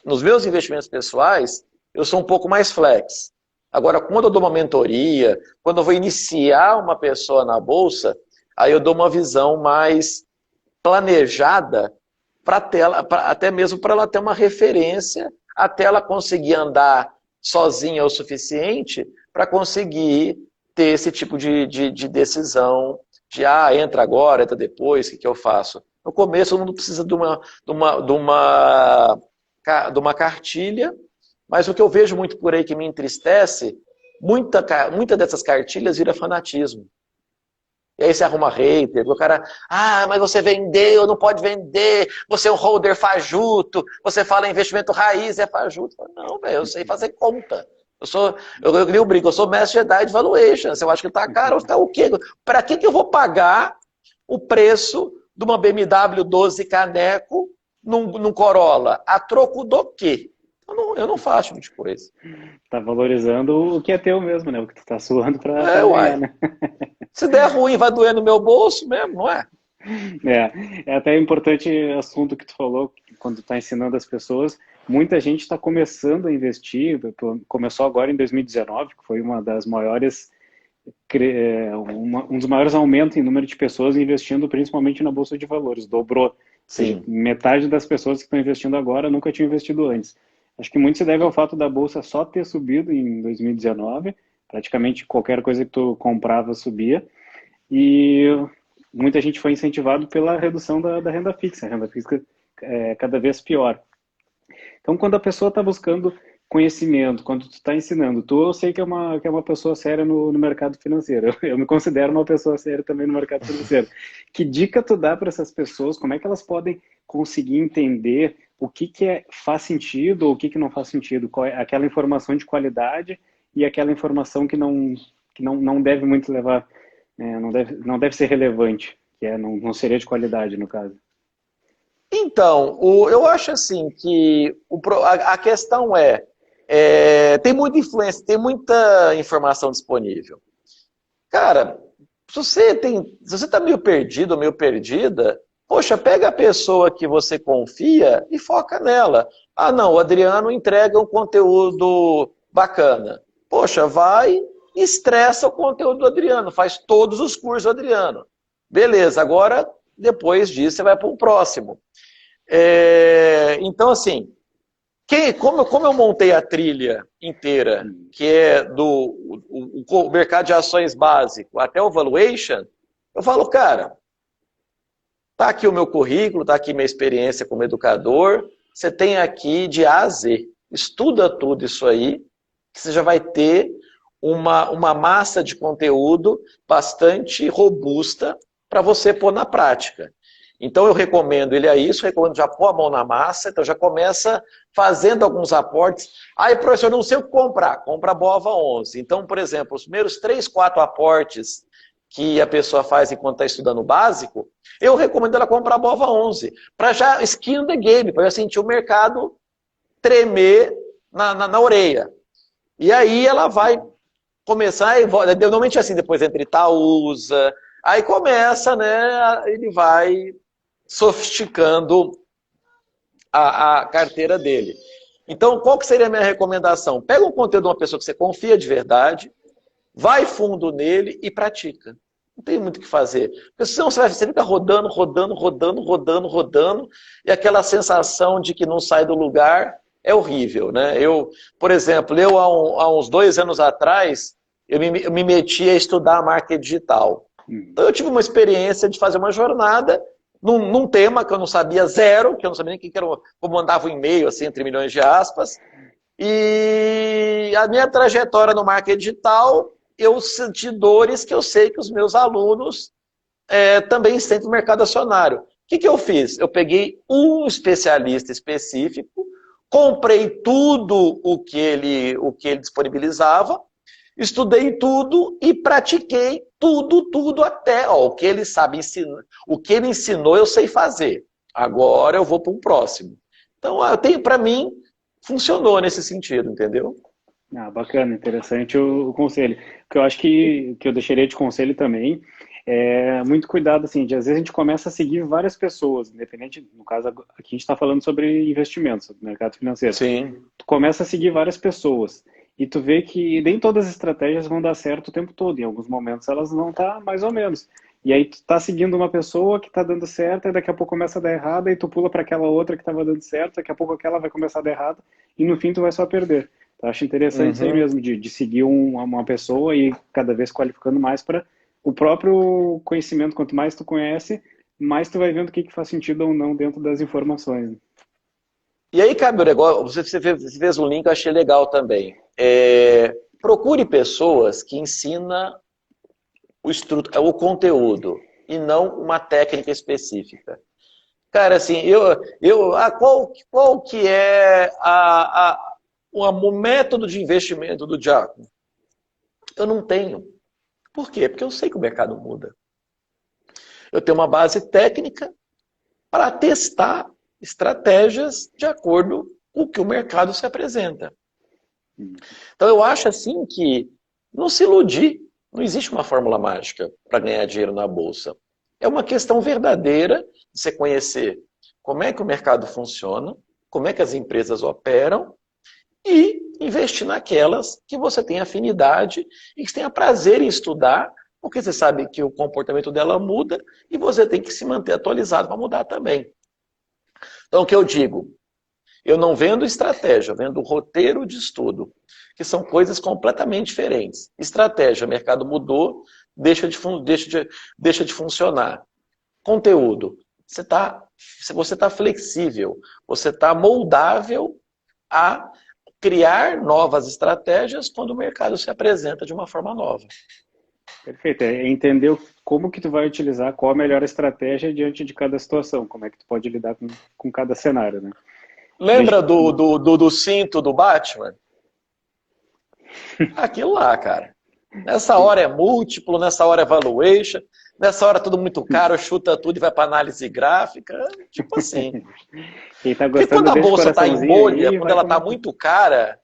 nos meus investimentos pessoais, eu sou um pouco mais flex. Agora, quando eu dou uma mentoria, quando eu vou iniciar uma pessoa na bolsa, aí eu dou uma visão mais planejada até mesmo para ela ter uma referência, até ela conseguir andar sozinha o suficiente para conseguir ter esse tipo de decisão de entra agora, entra depois, o que eu faço? No começo, todo mundo precisa de uma cartilha, mas o que eu vejo muito por aí que me entristece, muita dessas cartilhas vira fanatismo. E aí você arruma hater, o cara, mas você vendeu, não pode vender, você é um holder fajuto, você fala investimento raiz, é fajuto. Não, velho, eu sei fazer conta. Eu brinco, eu sou mestre Jedi de valuation. Você acha que tá caro? Tá o quê? Para que eu vou pagar o preço de uma BMW 12 Caneco num Corolla? A troco do quê? Eu não faço tipo de coisa. Tá valorizando o que é teu mesmo, né? O que tu tá suando pra ganhar, né? Se der ruim, vai doer no meu bolso mesmo, não é? É até importante o assunto que tu falou, quando tu tá ensinando as pessoas. Muita gente está começando a investir, começou agora em 2019, que foi uma das maiores um dos maiores aumentos em número de pessoas investindo principalmente na Bolsa de Valores, dobrou. Ou seja, Sim. metade das pessoas que estão investindo agora nunca tinham investido antes. Acho que muito se deve ao fato da Bolsa só ter subido em 2019, praticamente qualquer coisa que tu comprava subia, e muita gente foi incentivado pela redução da renda fixa. A renda fixa é cada vez pior. Então, quando a pessoa está buscando conhecimento, quando tu está ensinando, eu sei que é uma pessoa séria no mercado financeiro. Eu me considero uma pessoa séria também no mercado financeiro. Que dica tu dá para essas pessoas? Como é que elas podem conseguir entender o que faz sentido ou o que não faz sentido? Qual é aquela informação de qualidade e aquela informação que não deve muito levar, né, não deve ser relevante, não seria de qualidade, no caso. Então, eu acho assim que a questão tem muita influência, tem muita informação disponível. Cara, se você está meio perdido ou meio perdida, poxa, pega a pessoa que você confia e foca nela. Ah, não, o Adriano entrega um conteúdo bacana. Poxa, vai e estressa o conteúdo do Adriano, faz todos os cursos do Adriano. Beleza, agora, depois disso, você vai para o próximo. Então, assim, como eu montei a trilha inteira, que é o mercado de ações básico até o valuation, eu falo, cara, tá aqui o meu currículo, tá aqui minha experiência como educador, você tem aqui de A a Z. Estuda tudo isso aí, que você já vai ter uma massa de conteúdo bastante robusta para você pôr na prática. Então eu recomendo ele a isso, recomendo já pôr a mão na massa, então já começa fazendo alguns aportes. Aí, professor, eu não sei o que comprar, compra a BOVA 11. Então, por exemplo, os primeiros 3, 4 aportes que a pessoa faz enquanto está estudando o básico, eu recomendo ela comprar a BOVA 11, para já skin the game, para já sentir o mercado tremer na orelha. E aí ela vai começar, normalmente assim, depois entra Itaúsa, aí começa, né, ele vai sofisticando a carteira dele. Então, qual que seria a minha recomendação? Pega um conteúdo de uma pessoa que você confia de verdade, vai fundo nele e pratica. Não tem muito o que fazer. Porque senão você ficar rodando, e aquela sensação de que não sai do lugar é horrível, né? Por exemplo, há uns 2 anos atrás, eu me meti a estudar marketing digital. Então eu tive uma experiência de fazer uma jornada num tema que eu não sabia zero, que eu não sabia nem como mandava um e-mail, assim, entre milhões de aspas. E a minha trajetória no marketing digital, eu senti dores que eu sei que os meus alunos também sentem no mercado acionário. O que eu fiz? Eu peguei um especialista específico, comprei tudo o que ele disponibilizava, estudei tudo e pratiquei tudo até o que ele sabe ensinar. O que ele ensinou eu sei fazer. Agora eu vou para um próximo. Então, para mim, funcionou nesse sentido, entendeu? Bacana, interessante o conselho. O que eu acho que eu deixaria de conselho também é muito cuidado, assim, às vezes a gente começa a seguir várias pessoas, independente, no caso, aqui a gente está falando sobre investimentos, sobre mercado financeiro. Sim. Tu começa a seguir várias pessoas e tu vê que nem todas as estratégias vão dar certo o tempo todo, em alguns momentos elas vão estar mais ou menos. E aí tu tá seguindo uma pessoa que tá dando certo, e daqui a pouco começa a dar errado, e tu pula para aquela outra que estava dando certo, daqui a pouco aquela vai começar a dar errado, e no fim tu vai só perder. Então, acho interessante isso aí mesmo, de seguir uma pessoa e cada vez qualificando mais para o próprio conhecimento. Quanto mais tu conhece, mais tu vai vendo o que faz sentido ou não dentro das informações. E aí cabe o negócio, você fez um link, eu achei legal também. Procure pessoas que ensinam o conteúdo e não uma técnica específica. Cara, assim, qual que é o método de investimento do Giacomo? Eu não tenho. Por quê? Porque eu sei que o mercado muda. Eu tenho uma base técnica para testar estratégias de acordo com o que o mercado se apresenta. Então eu acho assim que não se iludir. Não existe uma fórmula mágica para ganhar dinheiro na bolsa. É uma questão verdadeira de você conhecer como é que o mercado funciona, como é que as empresas operam e investir naquelas que você tem afinidade e que você tenha prazer em estudar, porque você sabe que o comportamento dela muda e você tem que se manter atualizado para mudar também. Então, o que eu digo? Eu não vendo estratégia, eu vendo roteiro de estudo, que são coisas completamente diferentes. Estratégia, o mercado mudou, deixa de funcionar. Conteúdo, você tá flexível, você está moldável a criar novas estratégias quando o mercado se apresenta de uma forma nova. Perfeito. É entender como que tu vai utilizar, qual a melhor estratégia diante de cada situação, como é que tu pode lidar com cada cenário, né? Vejo Lembra que... do cinto do Batman? Aquilo lá, cara. Nessa hora é múltiplo, nessa hora é valuation, nessa hora é tudo muito caro, chuta tudo e vai para análise gráfica, tipo assim. Quem tá Porque quando gostando, a deixa o bolsa está em coraçãozinho bolha, aí e quando vai ela está comentar. muito cara,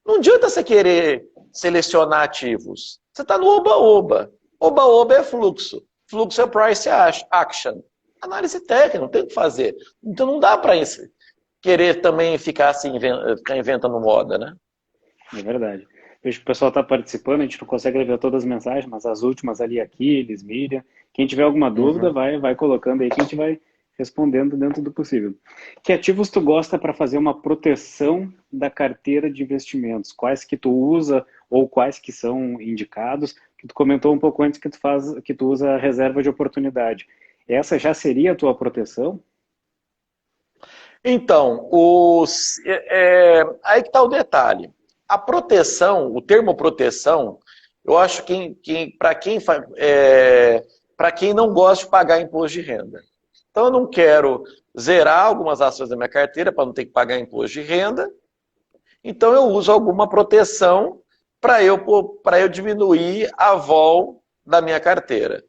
não adianta você querer selecionar ativos. Você está no oba-oba. Oba-oba é fluxo. Fluxo é price action. Análise técnica, não tem o que fazer. Então não dá para querer também ficar assim, ficar inventando moda, né? É verdade. Vejo que o pessoal está participando, a gente não consegue ver todas as mensagens, mas as últimas ali, Aquiles, Miriam. Quem tiver alguma dúvida, Uhum. vai colocando aí que a gente vai respondendo dentro do possível. Que ativos tu gosta para fazer uma proteção da carteira de investimentos? Quais que tu usa ou quais que são indicados? Que tu comentou um pouco antes que tu usa a reserva de oportunidade. Essa já seria a tua proteção? Então, aí que está o detalhe. A proteção, o termo proteção, eu acho que para quem não gosta de pagar imposto de renda. Então, eu não quero zerar algumas ações da minha carteira para não ter que pagar imposto de renda. Então, eu uso alguma proteção para eu diminuir a vol da minha carteira.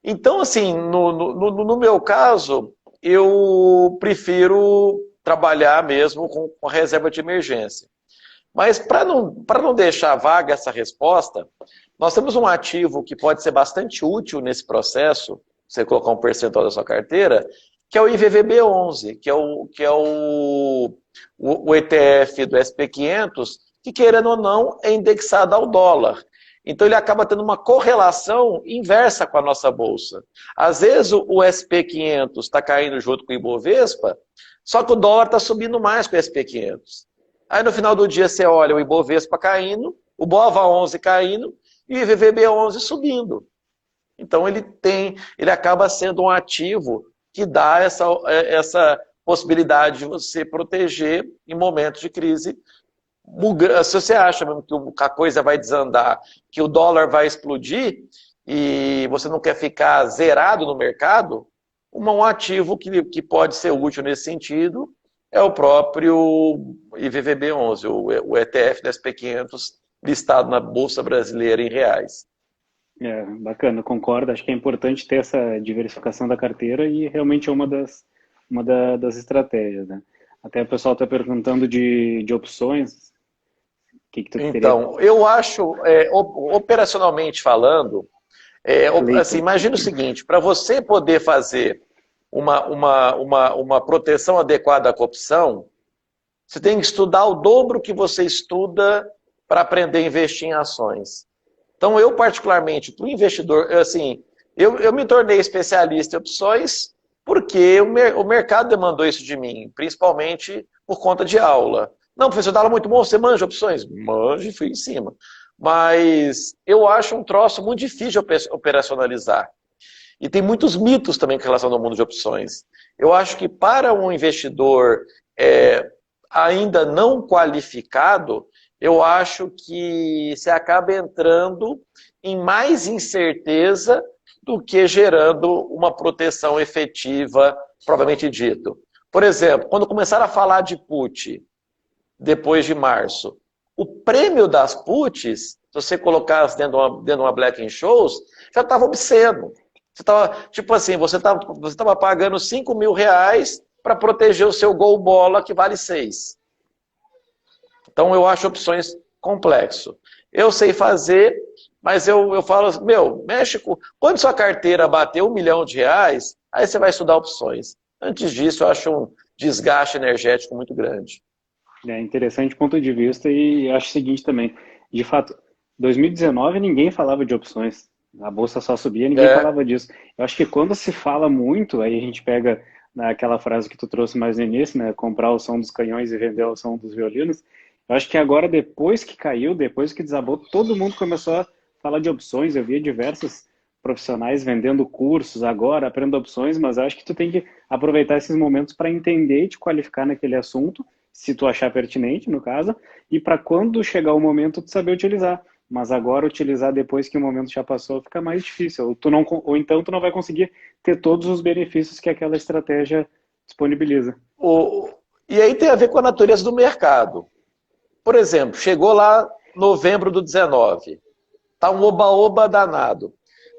Então, assim, no meu caso, eu prefiro trabalhar mesmo com reserva de emergência. Mas para não deixar vaga essa resposta, nós temos um ativo que pode ser bastante útil nesse processo, você colocar um percentual da sua carteira, que é o IVVB11, o ETF do SP500, que querendo ou não é indexado ao dólar. Então ele acaba tendo uma correlação inversa com a nossa bolsa. Às vezes o SP500 está caindo junto com o Ibovespa, só que o dólar está subindo mais que o SP500. Aí no final do dia você olha o Ibovespa caindo, o BOVA11 caindo e o IVVB11 subindo. Então ele acaba sendo um ativo que dá essa possibilidade de você proteger em momentos de crise. Se você acha mesmo que a coisa vai desandar, que o dólar vai explodir e você não quer ficar zerado no mercado, um ativo que pode ser útil nesse sentido é o próprio IVVB11, o ETF da SP500 listado na Bolsa Brasileira em reais. É, bacana, concordo. Acho que é importante ter essa diversificação da carteira e realmente é das estratégias, né? Até o pessoal está perguntando de opções. O que tu teria Então, eu acho, operacionalmente falando, assim, feito? imagina o seguinte, para você poder fazer uma proteção adequada à corrupção, você tem que estudar o dobro que você estuda para aprender a investir em ações. Então, eu particularmente, para o investidor, assim, eu me tornei especialista em opções porque o mercado demandou isso de mim, principalmente por conta de aula. Não, professor, dá aula muito bom, você manja opções? Manja e fui em cima. Mas eu acho um troço muito difícil de operacionalizar. E tem muitos mitos também com relação ao mundo de opções. Eu acho que para um investidor ainda não qualificado, eu acho que você acaba entrando em mais incerteza do que gerando uma proteção efetiva, propriamente dito. Por exemplo, quando começaram a falar de put, depois de março, o prêmio das puts, se você colocasse dentro de uma Black Shows, já estava obsceno. Você tava, tipo assim, você estava pagando R$ 5.000 para proteger o seu gol bola que vale 6. Então eu acho opções complexo. Eu sei fazer, mas eu falo, mexe com... Quando sua carteira bater R$ 1 milhão, aí você vai estudar opções. Antes disso, eu acho um desgaste energético muito grande. É interessante ponto de vista e acho o seguinte também, de fato, 2019 ninguém falava de opções, a bolsa só subia, ninguém É, falava disso. Eu acho que quando se fala muito, aí a gente pega naquela frase que tu trouxe mais no início, né, comprar o som dos canhões e vender o som dos violinos. Eu acho que agora depois que caiu, depois que desabou, todo mundo começou a falar de opções. Eu via diversos profissionais vendendo cursos agora, aprenda opções, mas eu acho que tu tem que aproveitar esses momentos para entender e te qualificar naquele assunto se tu achar pertinente, no caso, e para quando chegar o momento tu saber utilizar. Mas agora utilizar depois que o momento já passou fica mais difícil. Ou então tu não vai conseguir ter todos os benefícios que aquela estratégia disponibiliza. o, e aí tem a ver com a natureza do mercado. Por exemplo, chegou lá novembro do 19, tá um oba-oba danado.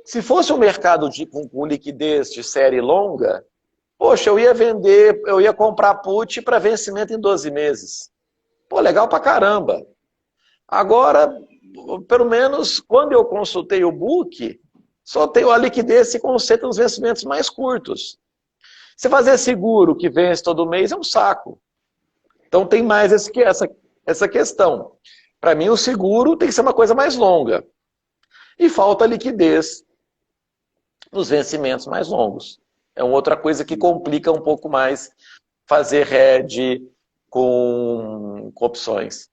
Se fosse um mercado com liquidez de série longa, poxa, eu ia vender, eu ia comprar put para vencimento em 12 meses. Pô, legal pra caramba. Agora, pelo menos quando eu consultei o book, só tenho a liquidez se concentra nos vencimentos mais curtos. Você fazer seguro que vence todo mês é um saco. Então tem mais essa questão. Para mim, o seguro tem que ser uma coisa mais longa. E falta liquidez nos vencimentos mais longos. É uma outra coisa que complica um pouco mais fazer hedge com opções.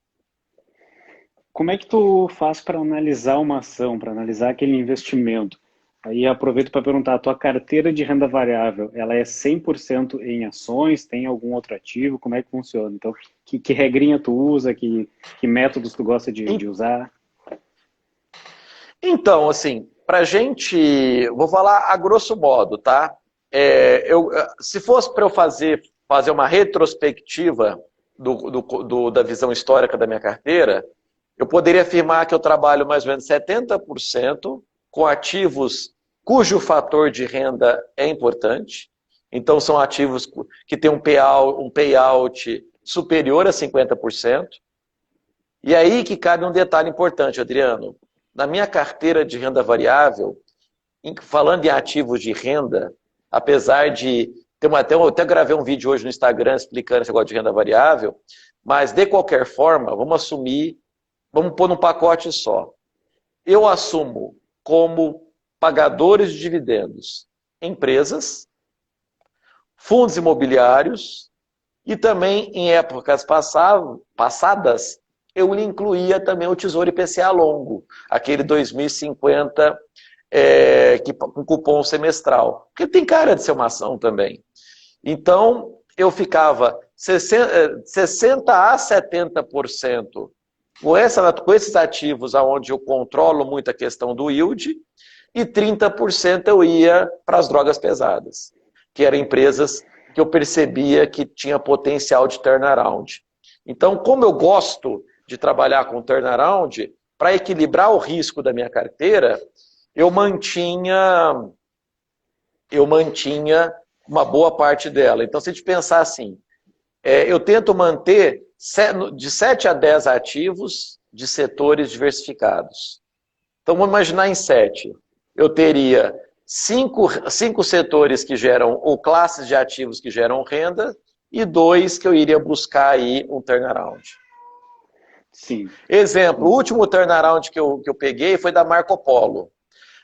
Como é que tu faz para analisar uma ação, para analisar aquele investimento? Aí aproveito para perguntar, a tua carteira de renda variável, ela é 100% em ações? Tem algum outro ativo? Como é que funciona? Então, que regrinha tu usa? Que métodos tu gosta de usar? Então, assim, para gente, vou falar a grosso modo, tá? Se fosse para eu fazer uma retrospectiva da visão histórica da minha carteira, eu poderia afirmar que eu trabalho mais ou menos 70% com ativos cujo fator de renda é importante. Então, são ativos que têm um payout superior a 50%. E aí que cabe um detalhe importante, Adriano. Na minha carteira de renda variável, falando em ativos de renda, apesar de... Eu até gravei um vídeo hoje no Instagram explicando esse negócio de renda variável, mas de qualquer forma, vamos pôr num pacote só. Eu assumo como pagadores de dividendos empresas, fundos imobiliários e também em épocas passadas eu incluía também o Tesouro IPCA longo, aquele 2050 com cupom semestral, porque tem cara de ser uma ação também. Então, eu ficava 60 a 70% com esses ativos onde eu controlo muito a questão do yield, e 30% eu ia para as drogas pesadas, que eram empresas que eu percebia que tinha potencial de turnaround. Então, como eu gosto de trabalhar com turnaround, para equilibrar o risco da minha carteira, eu mantinha uma boa parte dela. Então, se a gente pensar assim, eu tento manter de 7 a 10 ativos de setores diversificados. Então, vamos imaginar em 7. Eu teria 5 setores que geram, ou classes de ativos que geram renda, e 2 que eu iria buscar aí um turnaround. Sim. Exemplo, o último turnaround que eu peguei foi da Marco Polo.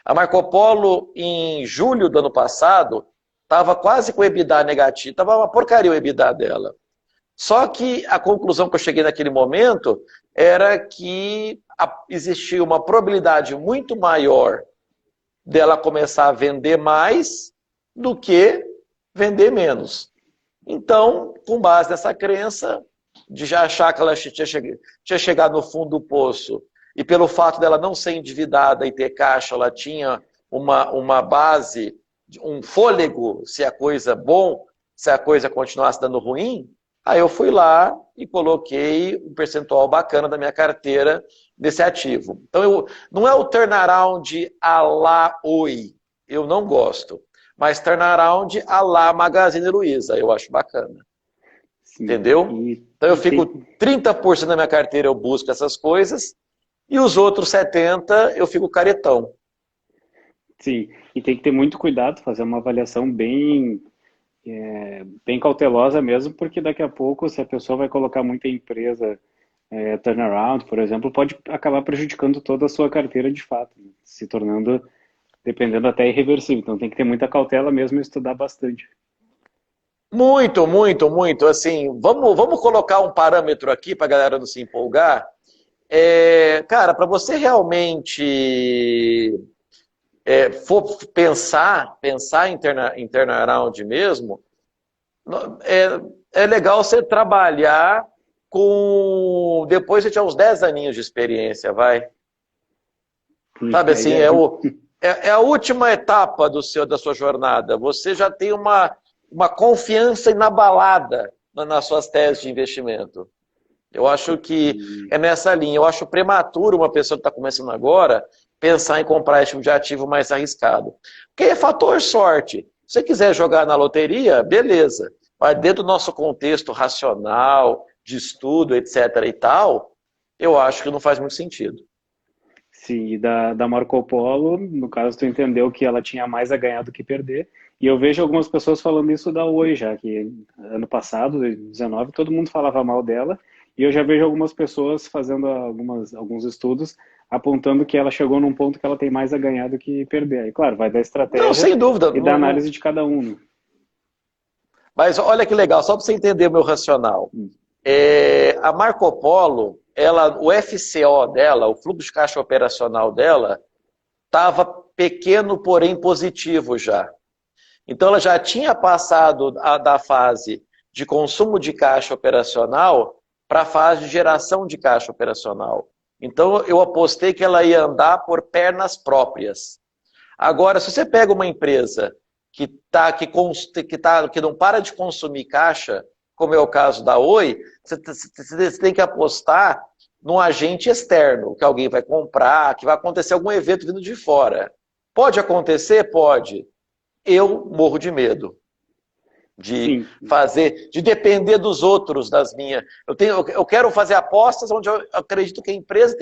A Marco Polo, em julho do ano passado, estava quase com o EBITDA negativo, estava uma porcaria o EBITDA dela. Só que a conclusão que eu cheguei naquele momento era que existia uma probabilidade muito maior dela começar a vender mais do que vender menos. Então, com base nessa crença, de já achar que ela tinha chegado no fundo do poço, e pelo fato dela não ser endividada e ter caixa, ela tinha uma base, um fôlego, se a coisa bom, se a coisa continuasse dando ruim, aí eu fui lá e coloquei um percentual bacana da minha carteira desse ativo. Então, não é o turnaround à la Oi, eu não gosto. Mas turnaround à la Magazine Luiza, eu acho bacana. Sim. Entendeu? Então eu fico 30% da minha carteira eu busco essas coisas e os outros 70% eu fico caretão. Sim, e tem que ter muito cuidado, fazer uma avaliação bem bem cautelosa mesmo, porque daqui a pouco, se a pessoa vai colocar muita empresa turnaround, por exemplo, pode acabar prejudicando toda a sua carteira de fato, né? Se tornando, dependendo, até irreversível. Então tem que ter muita cautela mesmo e estudar bastante. Muito, muito, muito. Assim, vamos colocar um parâmetro aqui para a galera não se empolgar. Cara, para você realmente for pensar em turnaround mesmo, é legal você trabalhar com. Depois você tiver uns 10 aninhos de experiência, vai. Sabe assim, é a última etapa da sua jornada. Você já tem uma confiança inabalada nas suas teses de investimento. Eu acho que é nessa linha. Eu acho prematuro uma pessoa que está começando agora pensar em comprar esse tipo de ativo mais arriscado. Porque é fator sorte. Se você quiser jogar na loteria, beleza. Mas dentro do nosso contexto racional, de estudo, etc. e tal, eu acho que não faz muito sentido. Sim, e da Marco Polo, no caso, tu entendeu que ela tinha mais a ganhar do que perder. E eu vejo algumas pessoas falando isso da Oi já, que ano passado, 2019, todo mundo falava mal dela. E eu já vejo algumas pessoas fazendo alguns estudos apontando que ela chegou num ponto que ela tem mais a ganhar do que perder. Aí, claro, vai da Não, estratégia sem dúvida. e da análise de cada um, né? Mas olha que legal, só para você entender o meu racional. A Marco Polo, o FCO dela, o fluxo de caixa operacional dela, estava pequeno, porém positivo já. Então ela já tinha passado da fase de consumo de caixa operacional para a fase de geração de caixa operacional. Então eu apostei que ela ia andar por pernas próprias. Agora, se você pega uma empresa que não para de consumir caixa, como é o caso da Oi, você tem que apostar num agente externo, que alguém vai comprar, que vai acontecer algum evento vindo de fora. Pode acontecer? Pode. Eu morro de medo de Sim, de depender dos outros, das minhas. Eu quero fazer apostas onde eu acredito que a empresa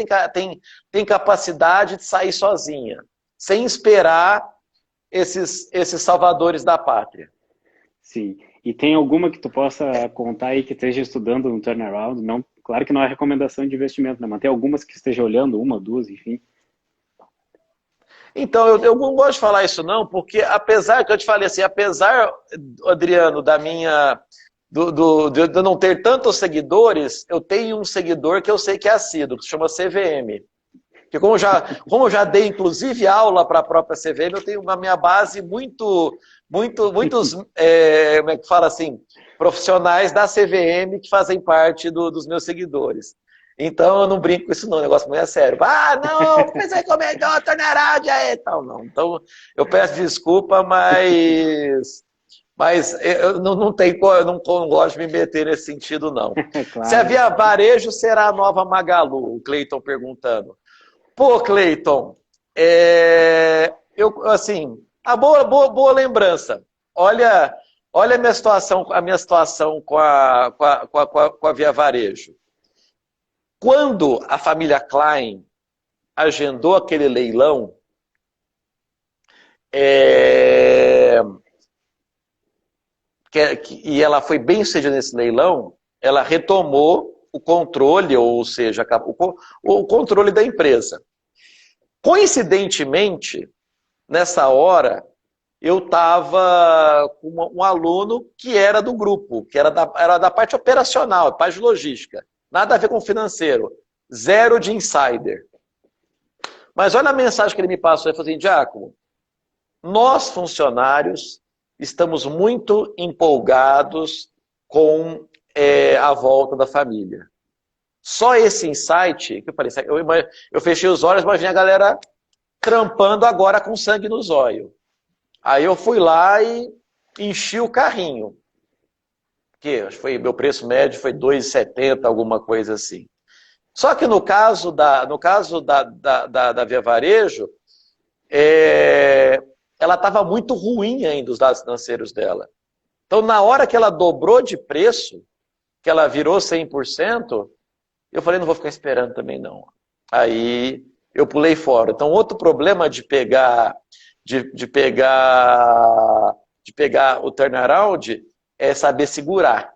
tem capacidade de sair sozinha, sem esperar esses salvadores da pátria. sim. E tem alguma que tu possa contar aí que esteja estudando no turnaround? Não, claro que não é recomendação de investimento, né? Mas tem algumas que esteja olhando, uma, duas, enfim. Então, eu não gosto de falar isso não, porque apesar que eu te falei assim, apesar, Adriano, de eu não ter tantos seguidores, eu tenho um seguidor que eu sei que é assíduo, que se chama CVM. Que como eu já dei, inclusive, aula para a própria CVM, eu tenho na minha base muitos, como é que fala assim, profissionais da CVM que fazem parte dos meus seguidores. Então eu não brinco com isso não, o negócio não é sério. Ah, não, você recomendou turnaround aí, tal, não. Então eu peço desculpa, mas eu não gosto de me meter nesse sentido, não. Se a Claro. Via Varejo será a nova Magalu, o Cleiton perguntando. Pô, Cleiton, assim, boa lembrança. Olha a minha situação com a Via Varejo. Quando a família Klein agendou aquele leilão, e ela foi bem sucedida nesse leilão, ela retomou o controle, ou seja, o controle da empresa. Coincidentemente, nessa hora, eu estava com um aluno que era do grupo, que era da parte operacional, parte de logística. Nada a ver com financeiro. Zero de insider. Mas olha a mensagem que ele me passou. Ele falou assim, Giacomo, nós funcionários estamos muito empolgados com a volta da família. Só esse insight, que eu falei, eu fechei os olhos, imaginei a galera trampando agora com sangue nos olhos. Aí eu fui lá e enchi o carrinho. Que meu preço médio foi 2,70, alguma coisa assim. Só que no caso da Via Varejo, ela estava muito ruim ainda, os dados financeiros dela. Então, na hora que ela dobrou de preço, que ela virou 100%, eu falei, não vou ficar esperando também não. Aí eu pulei fora. Então, outro problema de pegar de pegar o turnaround é saber segurar.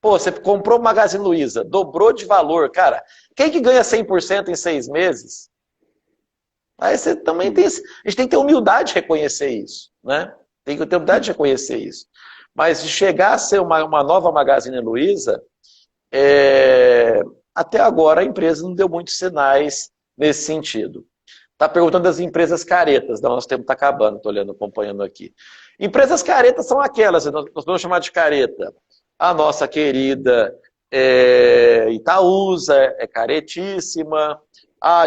Pô, você comprou o Magazine Luiza, dobrou de valor, cara. Quem que ganha 100% em 6 meses? Aí você também tem... A gente tem que ter humildade de reconhecer isso, né? Tem que ter humildade de reconhecer isso. Mas de chegar a ser uma nova Magazine Luiza, até agora a empresa não deu muitos sinais nesse sentido. Está perguntando das empresas caretas. Não, nosso tempo está acabando, estou olhando, acompanhando aqui. Empresas caretas são aquelas, nós vamos chamar de careta. A nossa querida Itaúsa é caretíssima.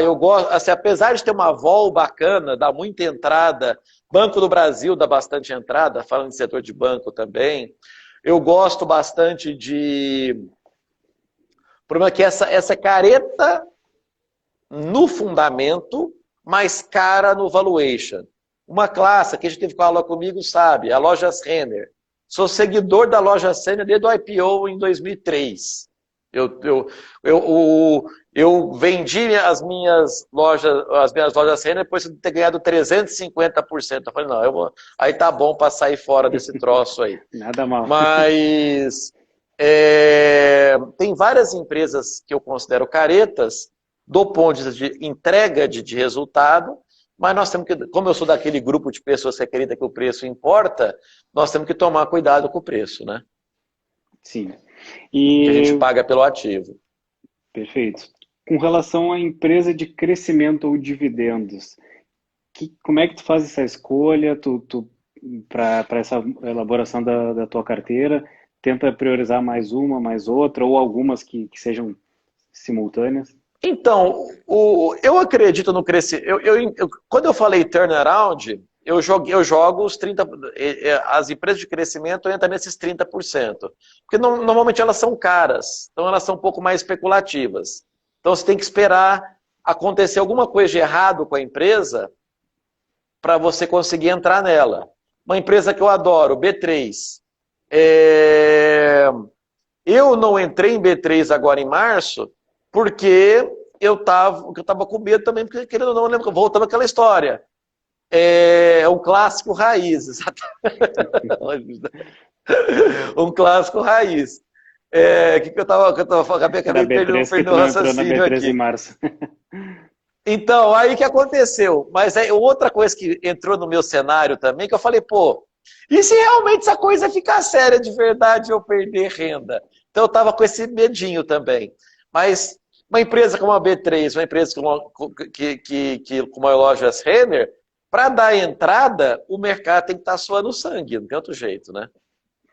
Eu gosto, assim, apesar de ter uma vol bacana, dá muita entrada, Banco do Brasil dá bastante entrada, falando de setor de banco também. Eu gosto bastante de... O problema é que essa careta no fundamento, mais cara no valuation. Uma classe, que a gente teve com aula comigo, sabe, a Lojas Renner. Sou seguidor da Lojas Renner desde o IPO em 2003. Eu vendi as minhas lojas Renner depois de ter ganhado 350%. Eu falei, não, aí tá bom para sair fora desse troço aí. Nada mal. Mas tem várias empresas que eu considero caretas do ponto de vista de entrega de resultado, mas nós temos que, como eu sou daquele grupo de pessoas que acredita que o preço importa, nós temos que tomar cuidado com o preço, né? Sim. Que a gente paga pelo ativo. Perfeito. Com relação à empresa de crescimento ou dividendos, como é que tu faz essa escolha para essa elaboração da tua carteira? Tenta priorizar mais uma, mais outra, ou algumas que sejam simultâneas? Então, eu acredito no crescimento. Quando eu falei turnaround, eu jogo os 30%. As empresas de crescimento entram nesses 30%. Porque normalmente elas são caras, então elas são um pouco mais especulativas. Então você tem que esperar acontecer alguma coisa de errado com a empresa para você conseguir entrar nela. Uma empresa que eu adoro, B3. Eu não entrei em B3 agora em março, porque eu tava com medo também, porque querendo ou não, eu lembro, voltando àquela história. É um clássico raiz. Um clássico raiz. Que eu acabei perdendo o raciocínio aqui. Em março. Então, aí o que aconteceu? Mas outra coisa que entrou no meu cenário também, que eu falei, pô, e se realmente essa coisa ficar séria de verdade eu perder renda? Então eu tava com esse medinho também. Mas uma empresa como a B3, uma empresa como a Lojas Renner, para dar entrada, o mercado tem que estar suando sangue, não tem outro jeito, né?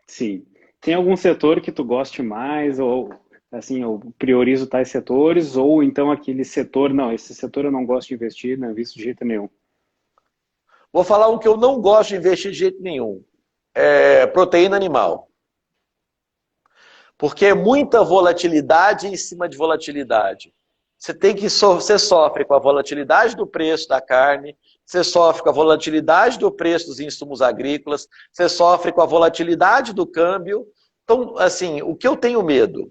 Sim. Tem algum setor que tu goste mais, ou assim, eu priorizo tais setores, ou então aquele setor, não, esse setor eu não gosto de investir, não invisto de jeito nenhum. Vou falar um que eu não gosto de investir de jeito nenhum. Proteína animal. Porque é muita volatilidade em cima de volatilidade. Você sofre com a volatilidade do preço da carne, você sofre com a volatilidade do preço dos insumos agrícolas, você sofre com a volatilidade do câmbio. Então, assim, o que eu tenho medo?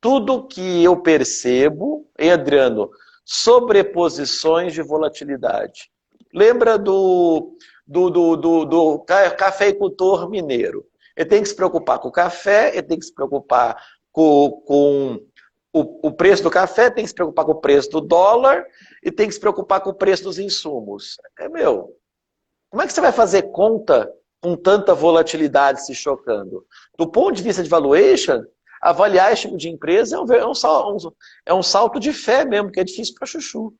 Tudo que eu percebo, Adriano, sobreposições de volatilidade. Lembra do cafeicultor mineiro? Ele tem que se preocupar com o café, ele tem que se preocupar com o preço do café, tem que se preocupar com o preço do dólar e tem que se preocupar com o preço dos insumos. Como é que você vai fazer conta com tanta volatilidade se chocando? Do ponto de vista de valuation, avaliar esse tipo de empresa é um salto de fé mesmo, que é difícil para chuchu.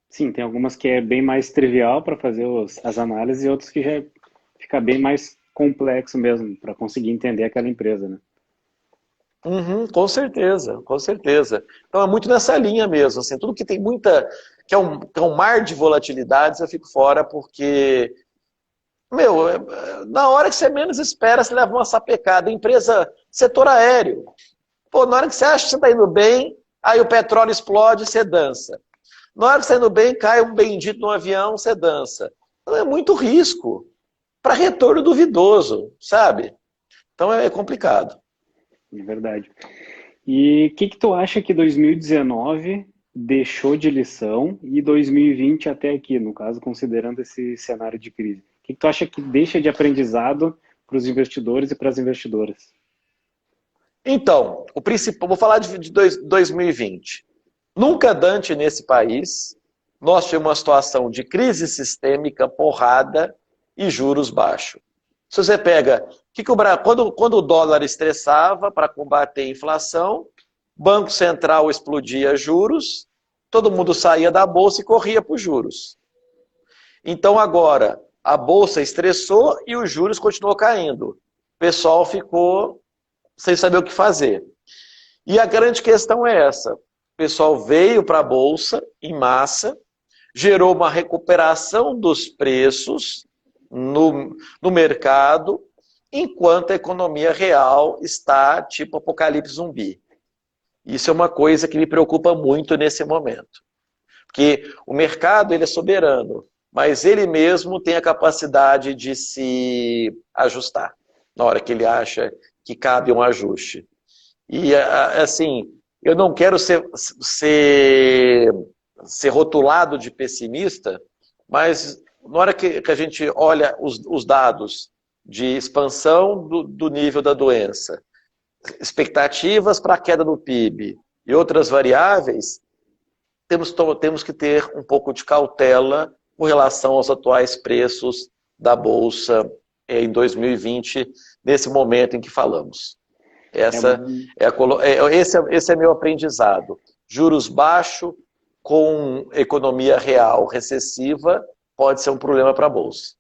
Sim, tem algumas que é bem mais trivial para fazer as análises e outras que já fica bem mais complexo mesmo para conseguir entender aquela empresa, né? Com certeza, com certeza. Então é muito nessa linha mesmo, assim, tudo que tem que é um mar de volatilidades, eu fico fora porque, na hora que você menos espera, você leva uma sapecada. Empresa, setor aéreo. Pô, na hora que você acha que você está indo bem, aí o petróleo explode, você dança. Na hora que você está indo bem, cai um bendito no avião, você dança. Então é muito risco para retorno duvidoso, sabe? Então é complicado. É verdade. E o que tu acha que 2019 deixou de lição e 2020 até aqui, no caso, considerando esse cenário de crise? que tu acha que deixa de aprendizado para os investidores e para as investidoras? Então, o principal, vou falar de 2020. Nunca antes nesse país, nós tivemos uma situação de crise sistêmica, porrada e juros baixos. Se você pega, quando o dólar estressava para combater a inflação, Banco Central explodia juros, todo mundo saía da Bolsa e corria para os juros. Então agora, a Bolsa estressou e os juros continuou caindo. O pessoal ficou sem saber o que fazer. E a grande questão é essa. O pessoal veio para a Bolsa em massa, gerou uma recuperação dos preços no mercado, enquanto a economia real está tipo apocalipse zumbi. Isso é uma coisa que me preocupa muito nesse momento. Porque o mercado ele é soberano, mas ele mesmo tem a capacidade de se ajustar na hora que ele acha que cabe um ajuste. E assim, eu não quero ser rotulado de pessimista, mas na hora que a gente olha os dados de expansão do nível da doença, expectativas para a queda do PIB e outras variáveis, temos que ter um pouco de cautela com relação aos atuais preços da Bolsa em 2020, nesse momento em que falamos. Esse é meu aprendizado. Juros baixos com economia real recessiva pode ser um problema para a Bolsa.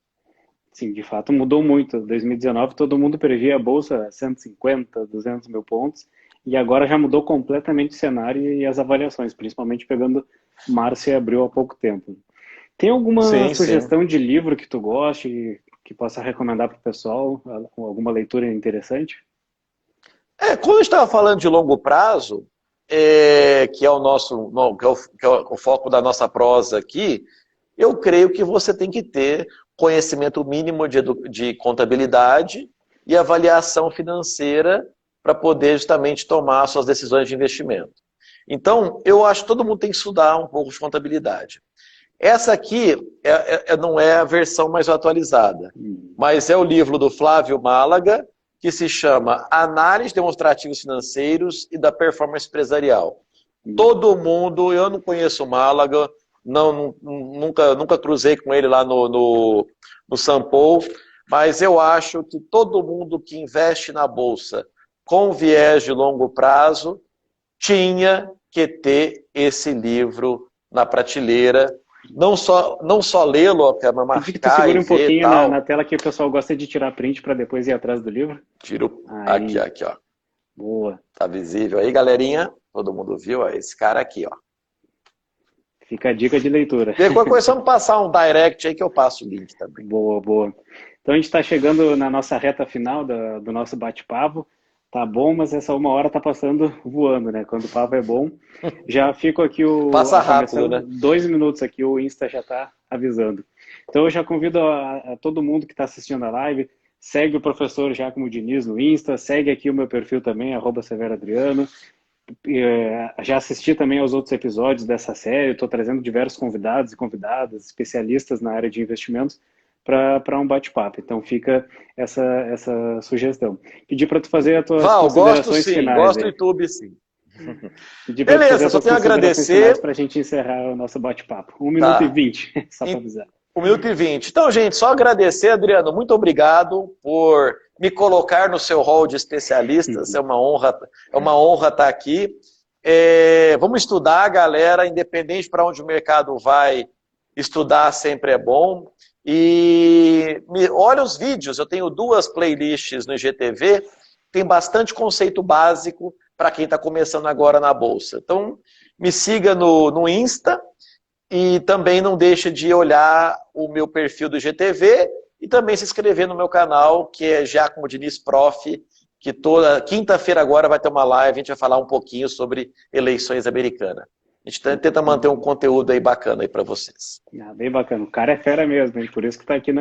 Sim, de fato mudou muito. Em 2019 todo mundo previa a Bolsa 150, 200 mil pontos, e agora já mudou completamente o cenário e as avaliações, principalmente pegando março e abril há pouco tempo. Tem alguma sugestão de livro que tu goste, que possa recomendar para o pessoal? Alguma leitura interessante? Quando a gente estava falando de longo prazo, que é o foco da nossa prosa aqui, eu creio que você tem que ter conhecimento mínimo de contabilidade e avaliação financeira para poder justamente tomar suas decisões de investimento. Então, eu acho que todo mundo tem que estudar um pouco de contabilidade. Essa aqui não é a versão mais atualizada, mas é o livro do Flávio Málaga, que se chama Análise de Demonstrativos Financeiros e da Performance Empresarial. Todo mundo, eu não conheço o Málaga, nunca cruzei com ele lá no Sampo, mas eu acho que todo mundo que investe na Bolsa com viés de longo prazo tinha que ter esse livro na prateleira. Não só lê-lo, mas marcar tu segura um pouquinho tal. Na tela que o pessoal gosta de tirar print para depois ir atrás do livro. Tiro aí. Aqui, ó. Boa. Tá visível aí, galerinha? Todo mundo viu? Esse cara aqui, ó. Fica a dica de leitura. Depois começamos a passar um direct aí que eu passo o link também. Boa, boa. Então a gente está chegando na nossa reta final do nosso bate-papo. Tá bom, mas essa uma hora tá passando voando, né? Quando o papo é bom. Já fico aqui Passa rápido, né? 2 minutos aqui, o Insta já tá avisando. Então eu já convido a todo mundo que está assistindo a live, segue o professor Giacomo Diniz no Insta, segue aqui o meu perfil também, @Severo Adriano. Já assisti também aos outros episódios dessa série, estou trazendo diversos convidados e convidadas, especialistas na área de investimentos, para um bate-papo. Então fica essa sugestão. Pedir para tu fazer as tuas considerações finais. Gosto do YouTube, sim. Beleza, só tenho a agradecer. Para a gente encerrar o nosso bate-papo. 1 minuto e 20, só para avisar. 1 minuto e 20. Então, gente, só agradecer, Adriano, muito obrigado por me colocar no seu hall de especialistas. É uma honra estar aqui. Vamos estudar, galera, independente para onde o mercado vai, estudar sempre é bom. E olha os vídeos, eu tenho 2 playlists no IGTV, tem bastante conceito básico para quem está começando agora na Bolsa. Então, me siga no Insta e também não deixe de olhar o meu perfil do IGTV e também se inscrever no meu canal, que é Giacomo Diniz Prof, que toda quinta-feira agora vai ter uma live, a gente vai falar um pouquinho sobre eleições americanas. A gente tenta manter um conteúdo aí bacana aí para vocês. Bem bacana. O cara é fera mesmo, hein? Por isso que está aqui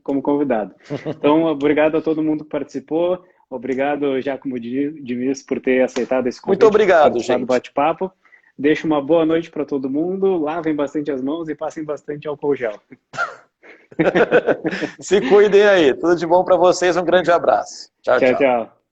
como convidado. Então, obrigado a todo mundo que participou. Obrigado, Giacomo Diniz, por ter aceitado esse convite. Muito obrigado, gente. Do bate-papo. Deixo uma boa noite para todo mundo. Lavem bastante as mãos e passem bastante álcool gel. Se cuidem aí. Tudo de bom para vocês. Um grande abraço. Tchau, Tchau, tchau. tchau.